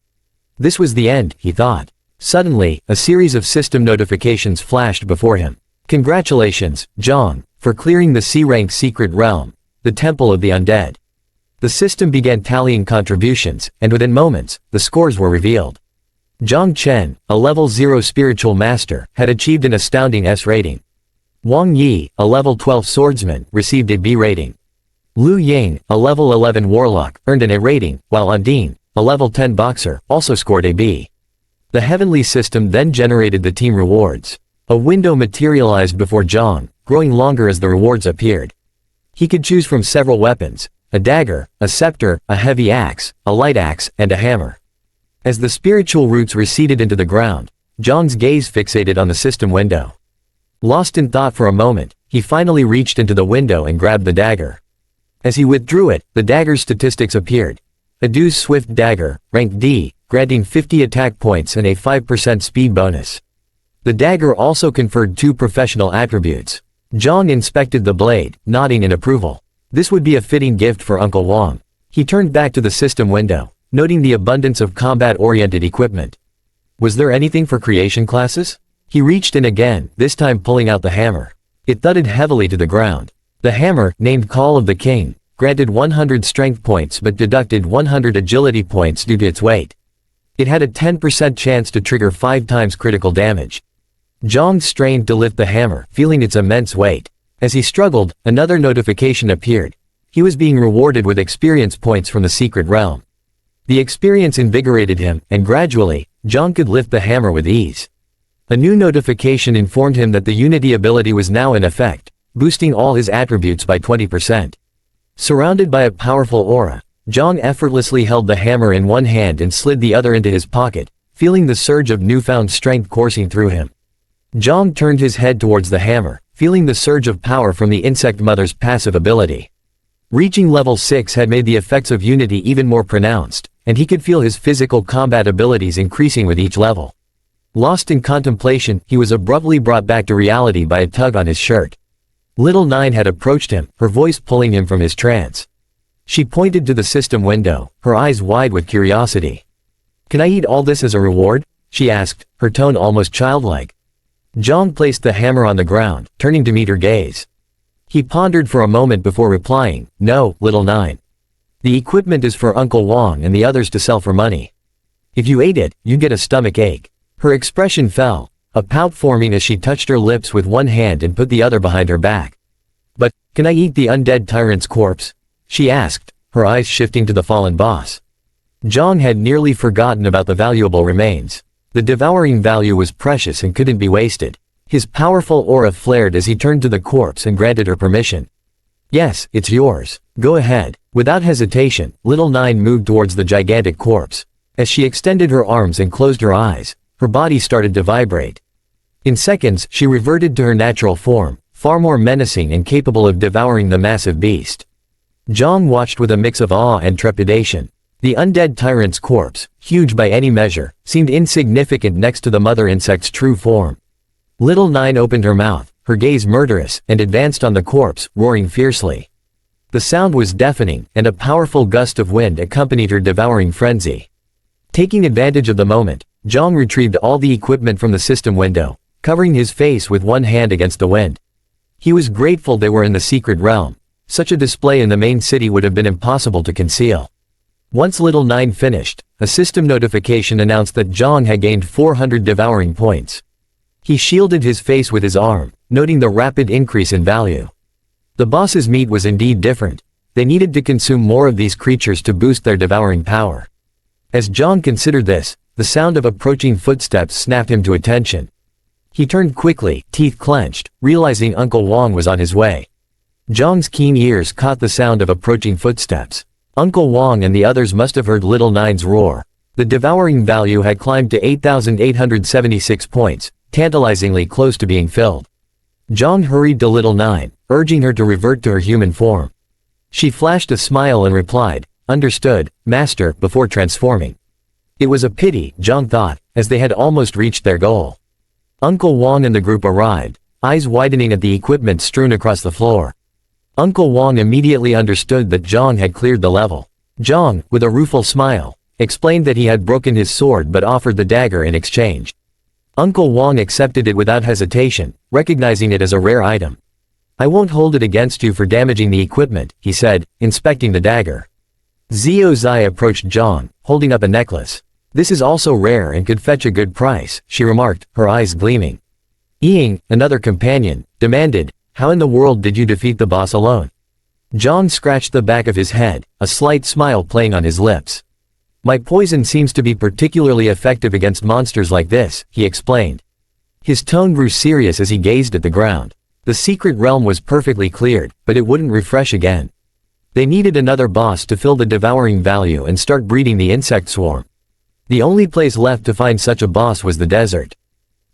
This was the end, he thought. Suddenly, a series of system notifications flashed before him. Congratulations, Zhang, for clearing the C-rank secret realm, the Temple of the Undead. The system began tallying contributions, and within moments, the scores were revealed. Zhang Chen, a level 0 spiritual master, had achieved an astounding S rating. Wang Yi, a level 12 swordsman, received a B rating. Lu Ying, a level 11 warlock, earned an A rating, while Undine, a level 10 boxer, also scored a B. The heavenly system then generated the team rewards. A window materialized before Zhang, growing longer as the rewards appeared. He could choose from several weapons: a dagger, a scepter, a heavy axe, a light axe, and a hammer. As the spiritual roots receded into the ground, Zhang's gaze fixated on the system window. Lost in thought for a moment, he finally reached into the window and grabbed the dagger. As he withdrew it, the dagger's statistics appeared. A Dew's Swift Dagger, rank D, granting 50 attack points and a 5% speed bonus. The dagger also conferred 2 professional attributes. Zhang inspected the blade, nodding in approval. This would be a fitting gift for Uncle Wang. He turned back to the system window, noting the abundance of combat-oriented equipment. Was there anything for creation classes? He reached in again, this time pulling out the hammer. It thudded heavily to the ground. The hammer, named Call of the King, granted 100 strength points but deducted 100 agility points due to its weight. It had a 10% chance to trigger 5 times critical damage. Zhang strained to lift the hammer, feeling its immense weight. As he struggled, another notification appeared. He was being rewarded with experience points from the secret realm. The experience invigorated him, and gradually, Zhang could lift the hammer with ease. A new notification informed him that the Unity ability was now in effect, boosting all his attributes by 20%. Surrounded by a powerful aura, Zhang effortlessly held the hammer in one hand and slid the other into his pocket, feeling the surge of newfound strength coursing through him. Zhang turned his head towards the hammer, feeling the surge of power from the insect mother's passive ability. Reaching level 6 had made the effects of Unity even more pronounced, and he could feel his physical combat abilities increasing with each level. Lost in contemplation, he was abruptly brought back to reality by a tug on his shirt. Little Nine had approached him, her voice pulling him from his trance. She pointed to the system window, her eyes wide with curiosity. "Can I eat all this as a reward?" she asked, her tone almost childlike. Zhang placed the hammer on the ground, turning to meet her gaze. He pondered for a moment before replying, "No, Little Nine. The equipment is for Uncle Wang and the others to sell for money. If you ate it, you'd get a stomach ache." Her expression fell, a pout forming as she touched her lips with one hand and put the other behind her back. "But, can I eat the undead tyrant's corpse?" she asked, her eyes shifting to the fallen boss. Zhang had nearly forgotten about the valuable remains. The devouring value was precious and couldn't be wasted. His powerful aura flared as he turned to the corpse and granted her permission. "Yes, it's yours. Go ahead." Without hesitation, Little Nine moved towards the gigantic corpse. As she extended her arms and closed her eyes, her body started to vibrate. In seconds, she reverted to her natural form, far more menacing and capable of devouring the massive beast. Zhang watched with a mix of awe and trepidation. The undead tyrant's corpse, huge by any measure, seemed insignificant next to the mother insect's true form. Little Nine opened her mouth, her gaze murderous, and advanced on the corpse, roaring fiercely. The sound was deafening, and a powerful gust of wind accompanied her devouring frenzy. Taking advantage of the moment, Zhang retrieved all the equipment from the system window, covering his face with one hand against the wind. He was grateful they were in the secret realm. Such a display in the main city would have been impossible to conceal. Once Little Nine finished, a system notification announced that Zhang had gained 400 devouring points. He shielded his face with his arm, noting the rapid increase in value. The boss's meat was indeed different. They needed to consume more of these creatures to boost their devouring power. As Zhang considered this, the sound of approaching footsteps snapped him to attention. He turned quickly, teeth clenched, realizing Uncle Wang was on his way. Zhang's keen ears caught the sound of approaching footsteps. Uncle Wang and the others must have heard Little Nine's roar. The devouring value had climbed to 8,876 points, tantalizingly close to being filled. Zhang hurried to Little Nine, urging her to revert to her human form. She flashed a smile and replied, "Understood, Master," before transforming. It was a pity, Zhang thought, as they had almost reached their goal. Uncle Wang and the group arrived, eyes widening at the equipment strewn across the floor. Uncle Wang immediately understood that Zhang had cleared the level. Zhang, with a rueful smile, explained that he had broken his sword but offered the dagger in exchange. Uncle Wang accepted it without hesitation, recognizing it as a rare item. "I won't hold it against you for damaging the equipment," he said, inspecting the dagger. Zio Zai approached Zhang, holding up a necklace. "This is also rare and could fetch a good price," she remarked, her eyes gleaming. Ying, another companion, demanded, "How in the world did you defeat the boss alone?" Zhang scratched the back of his head, a slight smile playing on his lips. "My poison seems to be particularly effective against monsters like this," he explained. His tone grew serious as he gazed at the ground. The secret realm was perfectly cleared, but it wouldn't refresh again. They needed another boss to fill the devouring value and start breeding the insect swarm. The only place left to find such a boss was the desert.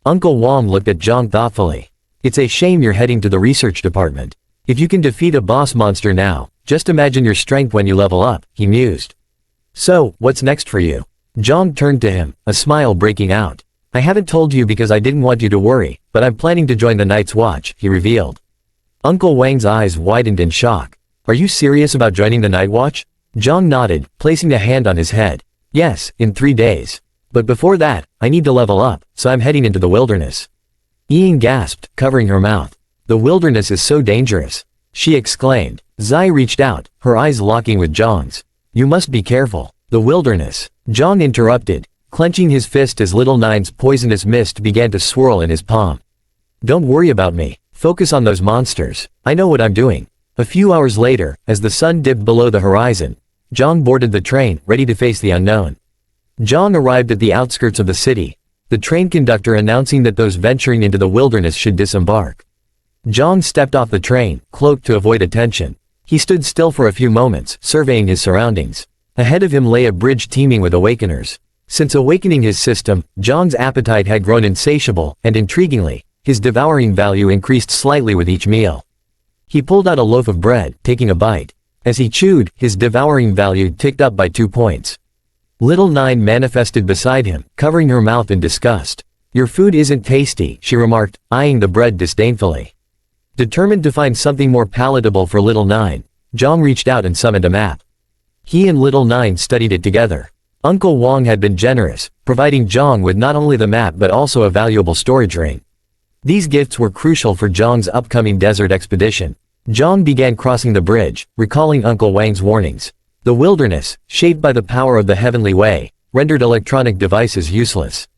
Uncle Wang looked at Zhang thoughtfully. "It's a shame you're heading to the research department. If you can defeat a boss monster now, just imagine your strength when you level up," he mused. "So, what's next for you?" Zhang turned to him, a smile breaking out. "I haven't told you because I didn't want you to worry, but I'm planning to join the Night's Watch," he revealed. Uncle Wang's eyes widened in shock. "Are you serious about joining the Night Watch?" Zhang nodded, placing a hand on his head. "Yes, in 3 days. But before that, I need to level up, so I'm heading into the wilderness." Ying gasped, covering her mouth. "The wilderness is so dangerous," she exclaimed. Zai reached out, her eyes locking with Zhang's. "You must be careful." "The wilderness," Zhang interrupted, clenching his fist as Little Nine's poisonous mist began to swirl in his palm. "Don't worry about me. Focus on those monsters. I know what I'm doing." A few hours later, as the sun dipped below the horizon, Zhang boarded the train, ready to face the unknown. Zhang arrived at the outskirts of the city, the train conductor announcing that those venturing into the wilderness should disembark. Zhang stepped off the train, cloaked to avoid attention. He stood still for a few moments, surveying his surroundings. Ahead of him lay a bridge teeming with awakeners. Since awakening his system, Zhang's appetite had grown insatiable, and intriguingly, his devouring value increased slightly with each meal. He pulled out a loaf of bread, taking a bite. As he chewed, his devouring value ticked up by 2 points. Little Nine manifested beside him, covering her mouth in disgust. "Your food isn't tasty," she remarked, eyeing the bread disdainfully. Determined to find something more palatable for Little Nine, Zhang reached out and summoned a map. He and Little Nine studied it together. Uncle Wang had been generous, providing Zhang with not only the map but also a valuable storage ring. These gifts were crucial for Zhang's upcoming desert expedition. Zhang began crossing the bridge, recalling Uncle Wang's warnings. The wilderness, shaped by the power of the heavenly way, rendered electronic devices useless.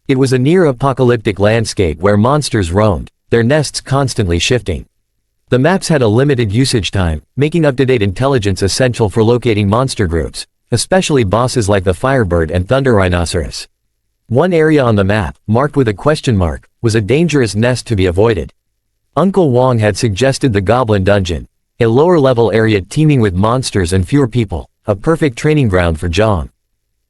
It was a near-apocalyptic landscape where monsters roamed, their nests constantly shifting. The maps had a limited usage time, making up-to-date intelligence essential for locating monster groups, especially bosses like the Firebird and Thunder Rhinoceros. One area on the map, marked with a question mark, was a dangerous nest to be avoided. Uncle Wang had suggested the Goblin Dungeon, a lower-level area teeming with monsters and fewer people, a perfect training ground for Zhang.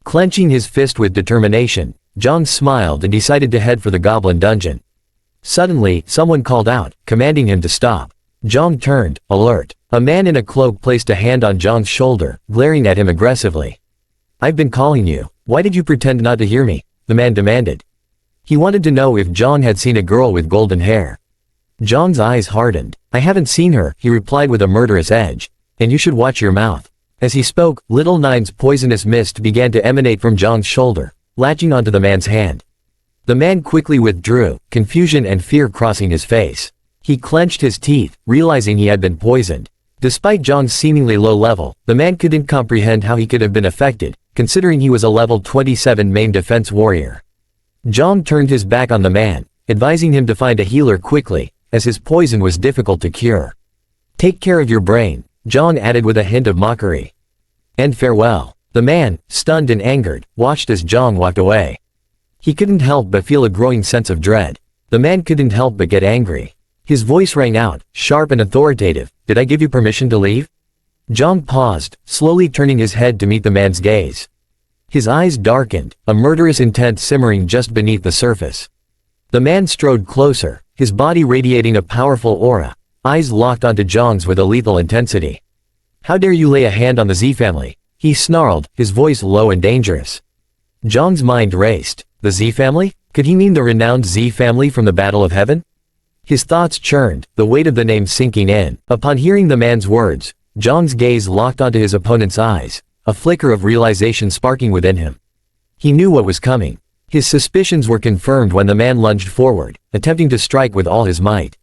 Clenching his fist with determination, Zhang smiled and decided to head for the Goblin Dungeon. Suddenly, someone called out, commanding him to stop. Zhang turned, alert. A man in a cloak placed a hand on Zhang's shoulder, glaring at him aggressively. "I've been calling you. Why did you pretend not to hear me?" the man demanded. He wanted to know if Zhang had seen a girl with golden hair. Zhang's eyes hardened. "I haven't seen her," he replied with a murderous edge. "And you should watch your mouth." As he spoke, Little Nine's poisonous mist began to emanate from Zhang's shoulder, latching onto the man's hand. The man quickly withdrew, confusion and fear crossing his face. He clenched his teeth, realizing he had been poisoned. Despite Zhang's seemingly low level, the man couldn't comprehend how he could have been affected, considering he was a level 27 main defense warrior. Zhang turned his back on the man, advising him to find a healer quickly, as his poison was difficult to cure. "Take care of your brain," Zhang added with a hint of mockery. "And farewell." The man, stunned and angered, watched as Zhang walked away. He couldn't help but feel a growing sense of dread. The man couldn't help but get angry. His voice rang out, sharp and authoritative. "Did I give you permission to leave?" Zhang paused, slowly turning his head to meet the man's gaze. His eyes darkened, a murderous intent simmering just beneath the surface. The man strode closer, his body radiating a powerful aura, eyes locked onto Zhang's with a lethal intensity. "How dare you lay a hand on the Z family?" he snarled, his voice low and dangerous. Zhang's mind raced. The Z family? Could he mean the renowned Z family from the Battle of Heaven? His thoughts churned, the weight of the name sinking in. Upon hearing the man's words, Zhang's gaze locked onto his opponent's eyes, a flicker of realization sparking within him. He knew what was coming. His suspicions were confirmed when the man lunged forward, attempting to strike with all his might.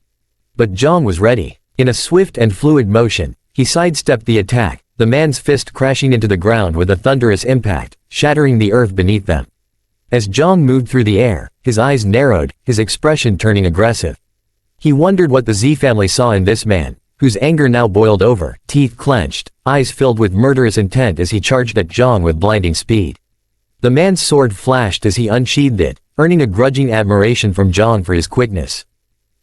But Zhang was ready. In a swift and fluid motion, he sidestepped the attack, the man's fist crashing into the ground with a thunderous impact, shattering the earth beneath them. As Zhang moved through the air, his eyes narrowed, his expression turning aggressive. He wondered what the Z family saw in this man, whose anger now boiled over, teeth clenched, eyes filled with murderous intent as he charged at Zhang with blinding speed. The man's sword flashed as he unsheathed it, earning a grudging admiration from Zhang for his quickness.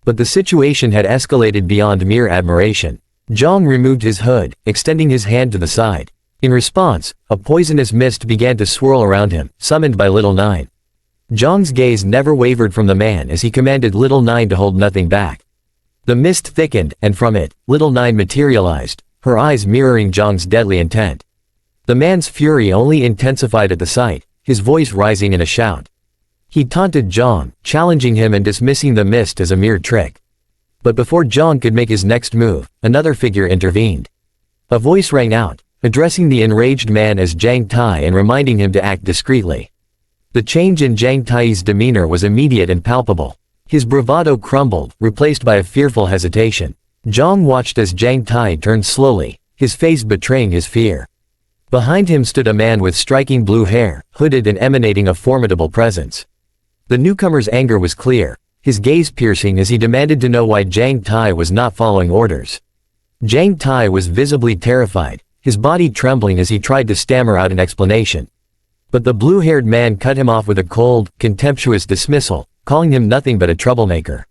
But the situation had escalated beyond mere admiration. Zhang removed his hood, extending his hand to the side. In response, a poisonous mist began to swirl around him, summoned by Little Nine. Zhang's gaze never wavered from the man as he commanded Little Nine to hold nothing back. The mist thickened, and from it, Little Nine materialized, her eyes mirroring Zhang's deadly intent. The man's fury only intensified at the sight, his voice rising in a shout. He taunted Zhang, challenging him and dismissing the mist as a mere trick. But before Zhang could make his next move, another figure intervened. A voice rang out, addressing the enraged man as Zhang Tai and reminding him to act discreetly. The change in Zhang Tai's demeanor was immediate and palpable. His bravado crumbled, replaced by a fearful hesitation. Zhang watched as Zhang Tai turned slowly, his face betraying his fear. Behind him stood a man with striking blue hair, hooded and emanating a formidable presence. The newcomer's anger was clear, his gaze piercing as he demanded to know why Jiang Tai was not following orders. Jiang Tai was visibly terrified, his body trembling as he tried to stammer out an explanation. But the blue-haired man cut him off with a cold, contemptuous dismissal, calling him nothing but a troublemaker.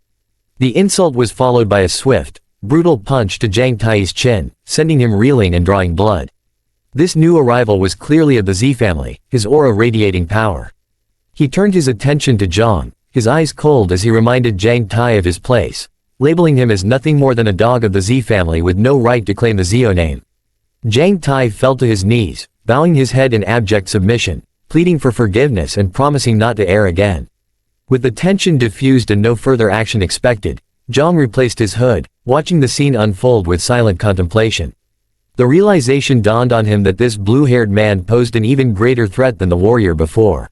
The insult was followed by a swift, brutal punch to Jiang Tai's chin, sending him reeling and drawing blood. This new arrival was clearly of the Z family, his aura radiating power. He turned his attention to Zhang, his eyes cold as he reminded Jiang Tai of his place, labeling him as nothing more than a dog of the Z family with no right to claim the Zio name. Jiang Tai fell to his knees, bowing his head in abject submission, pleading for forgiveness and promising not to err again. With the tension diffused and no further action expected, Zhang replaced his hood, watching the scene unfold with silent contemplation. The realization dawned on him that this blue-haired man posed an even greater threat than the warrior before.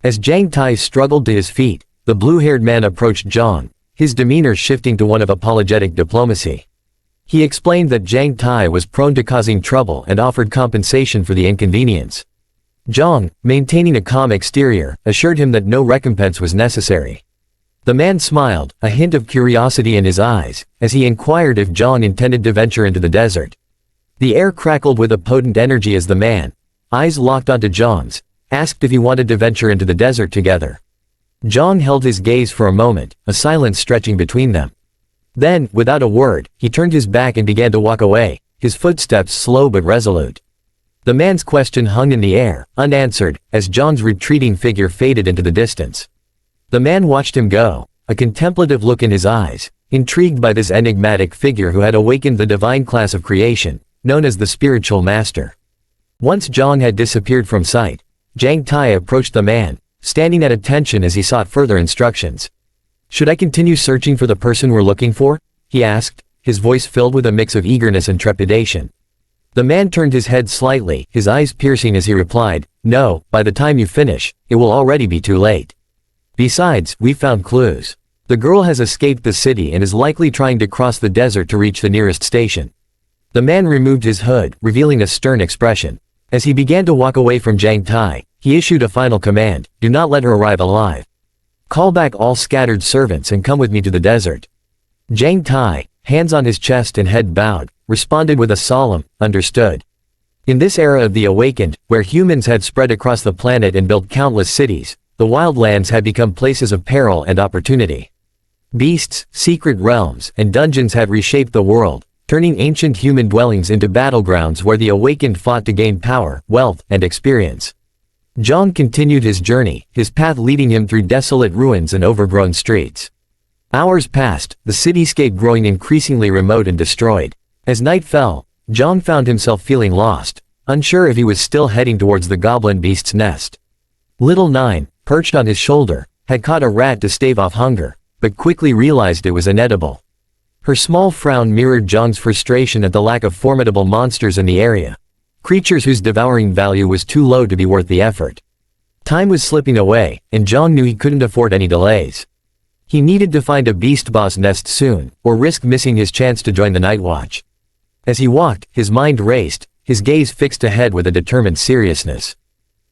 As Jiang Tai struggled to his feet, the blue-haired man approached Zhang, his demeanor shifting to one of apologetic diplomacy. He explained that Jiang Tai was prone to causing trouble and offered compensation for the inconvenience. Zhang, maintaining a calm exterior, assured him that no recompense was necessary. The man smiled, a hint of curiosity in his eyes, as he inquired if Zhang intended to venture into the desert. The air crackled with a potent energy as the man, eyes locked onto Zhang's, asked if he wanted to venture into the desert together. Zhang held his gaze for a moment, a silence stretching between them. Then, without a word, he turned his back and began to walk away, his footsteps slow but resolute. The man's question hung in the air, unanswered, as Zhang's retreating figure faded into the distance. The man watched him go, a contemplative look in his eyes, intrigued by this enigmatic figure who had awakened the divine class of creation, known as the spiritual master. Once Zhang had disappeared from sight, Jiang Tai approached the man, standing at attention as he sought further instructions. "Should I continue searching for the person we're looking for?" he asked, his voice filled with a mix of eagerness and trepidation. The man turned his head slightly, his eyes piercing as he replied, "No, by the time you finish, it will already be too late. Besides, we've found clues. The girl has escaped the city and is likely trying to cross the desert to reach the nearest station." The man removed his hood, revealing a stern expression. As he began to walk away from Jiang Tai, he issued a final command: "Do not let her arrive alive. Call back all scattered servants and come with me to the desert." Jiang Tai, hands on his chest and head bowed, responded with a solemn, "Understood." In this era of the awakened, where humans had spread across the planet and built countless cities, the wildlands had become places of peril and opportunity. Beasts, secret realms, and dungeons had reshaped the world, turning ancient human dwellings into battlegrounds where the awakened fought to gain power, wealth, and experience. Zhang continued his journey, his path leading him through desolate ruins and overgrown streets. Hours passed, the cityscape growing increasingly remote and destroyed. As night fell, Zhang found himself feeling lost, unsure if he was still heading towards the goblin beast's nest. Little Nine, perched on his shoulder, had caught a rat to stave off hunger, but quickly realized it was inedible. Her small frown mirrored Zhang's frustration at the lack of formidable monsters in the area, creatures whose devouring value was too low to be worth the effort. Time was slipping away, and Zhang knew he couldn't afford any delays. He needed to find a beast boss nest soon, or risk missing his chance to join the Night Watch. As he walked, his mind raced, his gaze fixed ahead with a determined seriousness.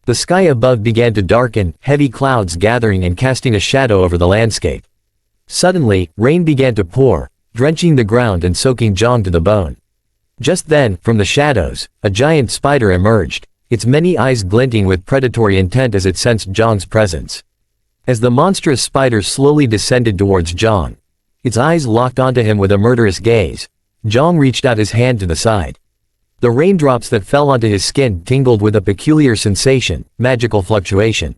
The sky above began to darken, heavy clouds gathering and casting a shadow over the landscape. Suddenly, rain began to pour, drenching the ground and soaking Zhang to the bone. Just then, from the shadows, a giant spider emerged, its many eyes glinting with predatory intent as it sensed Zhang's presence. As the monstrous spider slowly descended towards Zhang, its eyes locked onto him with a murderous gaze, Zhang reached out his hand to the side. The raindrops that fell onto his skin tingled with a peculiar sensation, magical fluctuation.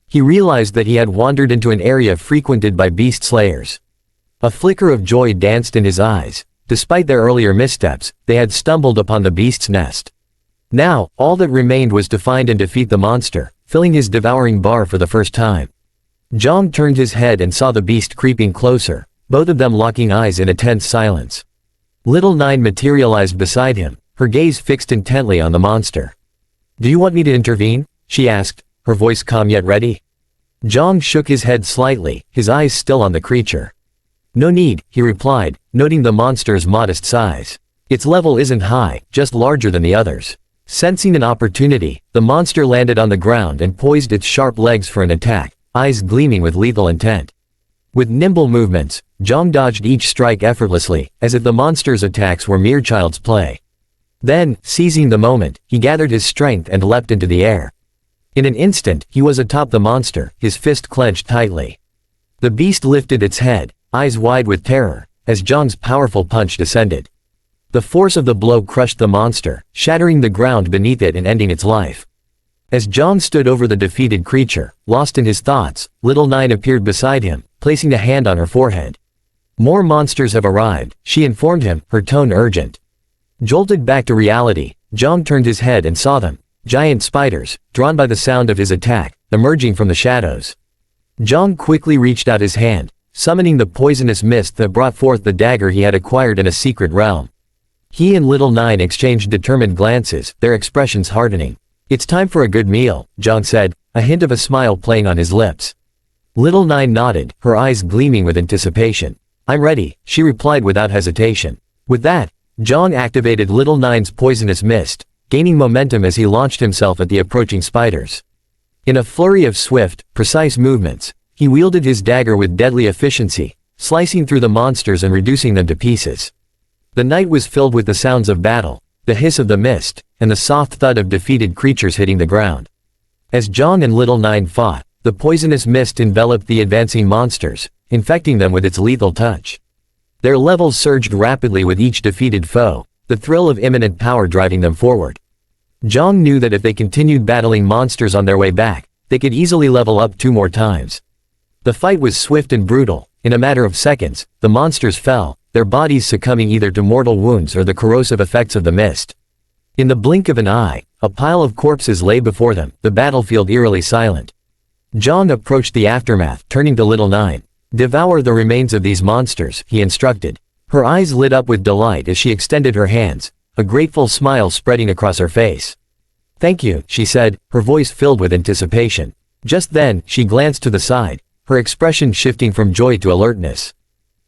He realized that he had wandered into an area frequented by beast slayers. A flicker of joy danced in his eyes. Despite their earlier missteps, they had stumbled upon the beast's nest. Now, all that remained was to find and defeat the monster, filling his devouring bar for the first time. Zhang turned his head and saw the beast creeping closer, both of them locking eyes in a tense silence. Little Nine materialized beside him, her gaze fixed intently on the monster. "Do you want me to intervene?" she asked, her voice calm yet ready. Zhang shook his head slightly, his eyes still on the creature. "No need," he replied, noting the monster's modest size. "Its level isn't high, just larger than the others. Sensing an opportunity, the monster landed on the ground and poised its sharp legs for an attack, eyes gleaming with lethal intent. With nimble movements, Zhang dodged each strike effortlessly, as if the monster's attacks were mere child's play. Then, seizing the moment, he gathered his strength and leapt into the air. In an instant, he was atop the monster, his fist clenched tightly. The beast lifted its head, eyes wide with terror, as Zhang's powerful punch descended. The force of the blow crushed the monster, shattering the ground beneath it and ending its life. As Zhang stood over the defeated creature, lost in his thoughts, Little Nine appeared beside him, placing a hand on her forehead. "More monsters have arrived," she informed him, her tone urgent. Jolted back to reality, Zhang turned his head and saw them, giant spiders, drawn by the sound of his attack, emerging from the shadows. Zhang quickly reached out his hand, summoning the poisonous mist that brought forth the dagger he had acquired in a secret realm. He and Little Nine exchanged determined glances, their expressions hardening. "It's time for a good meal," Zhang said, a hint of a smile playing on his lips. Little Nine nodded, her eyes gleaming with anticipation. "I'm ready," she replied without hesitation. With that, Zhang activated Little Nine's poisonous mist, gaining momentum as he launched himself at the approaching spiders. In a flurry of swift, precise movements, he wielded his dagger with deadly efficiency, slicing through the monsters and reducing them to pieces. The night was filled with the sounds of battle, the hiss of the mist, and the soft thud of defeated creatures hitting the ground. As Zhang and Little Nine fought, the poisonous mist enveloped the advancing monsters, infecting them with its lethal touch. Their levels surged rapidly with each defeated foe, the thrill of imminent power driving them forward. Zhang knew that if they continued battling monsters on their way back, they could easily level up 2 more times. The fight was swift and brutal. In a matter of seconds, the monsters fell, their bodies succumbing either to mortal wounds or the corrosive effects of the mist. In the blink of an eye, a pile of corpses lay before them, the battlefield eerily silent. Zhang approached the aftermath, turning to Little Nine. "Devour the remains of these monsters," he instructed. Her eyes lit up with delight as she extended her hands, a grateful smile spreading across her face. "Thank you," she said, her voice filled with anticipation. Just then, she glanced to the side, her expression shifting from joy to alertness.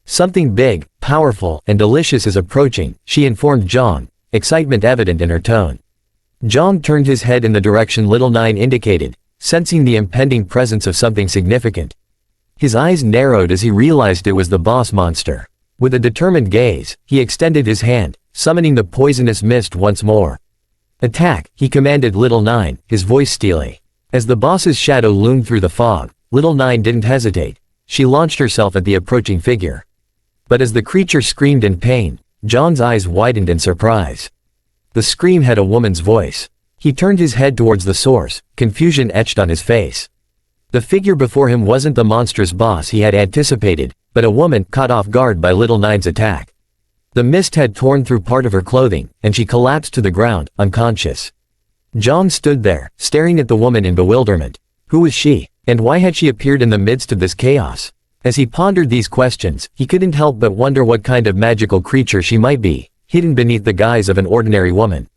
"Something big, powerful, and delicious is approaching," she informed Zhang, excitement evident in her tone. Zhang turned his head in the direction Little Nine indicated, sensing the impending presence of something significant. His eyes narrowed as he realized it was the boss monster. With a determined gaze, he extended his hand, summoning the poisonous mist once more. "Attack," he commanded Little Nine, his voice steely. As the boss's shadow loomed through the fog, Little Nine didn't hesitate. She launched herself at the approaching figure. But as the creature screamed in pain, Zhang's eyes widened in surprise. The scream had a woman's voice. He turned his head towards the source, confusion etched on his face. The figure before him wasn't the monstrous boss he had anticipated, but a woman caught off guard by Little Nine's attack. The mist had torn through part of her clothing, and she collapsed to the ground, unconscious. Zhang stood there, staring at the woman in bewilderment. Who was she, and why had she appeared in the midst of this chaos? As he pondered these questions, he couldn't help but wonder what kind of magical creature she might be, hidden beneath the guise of an ordinary woman.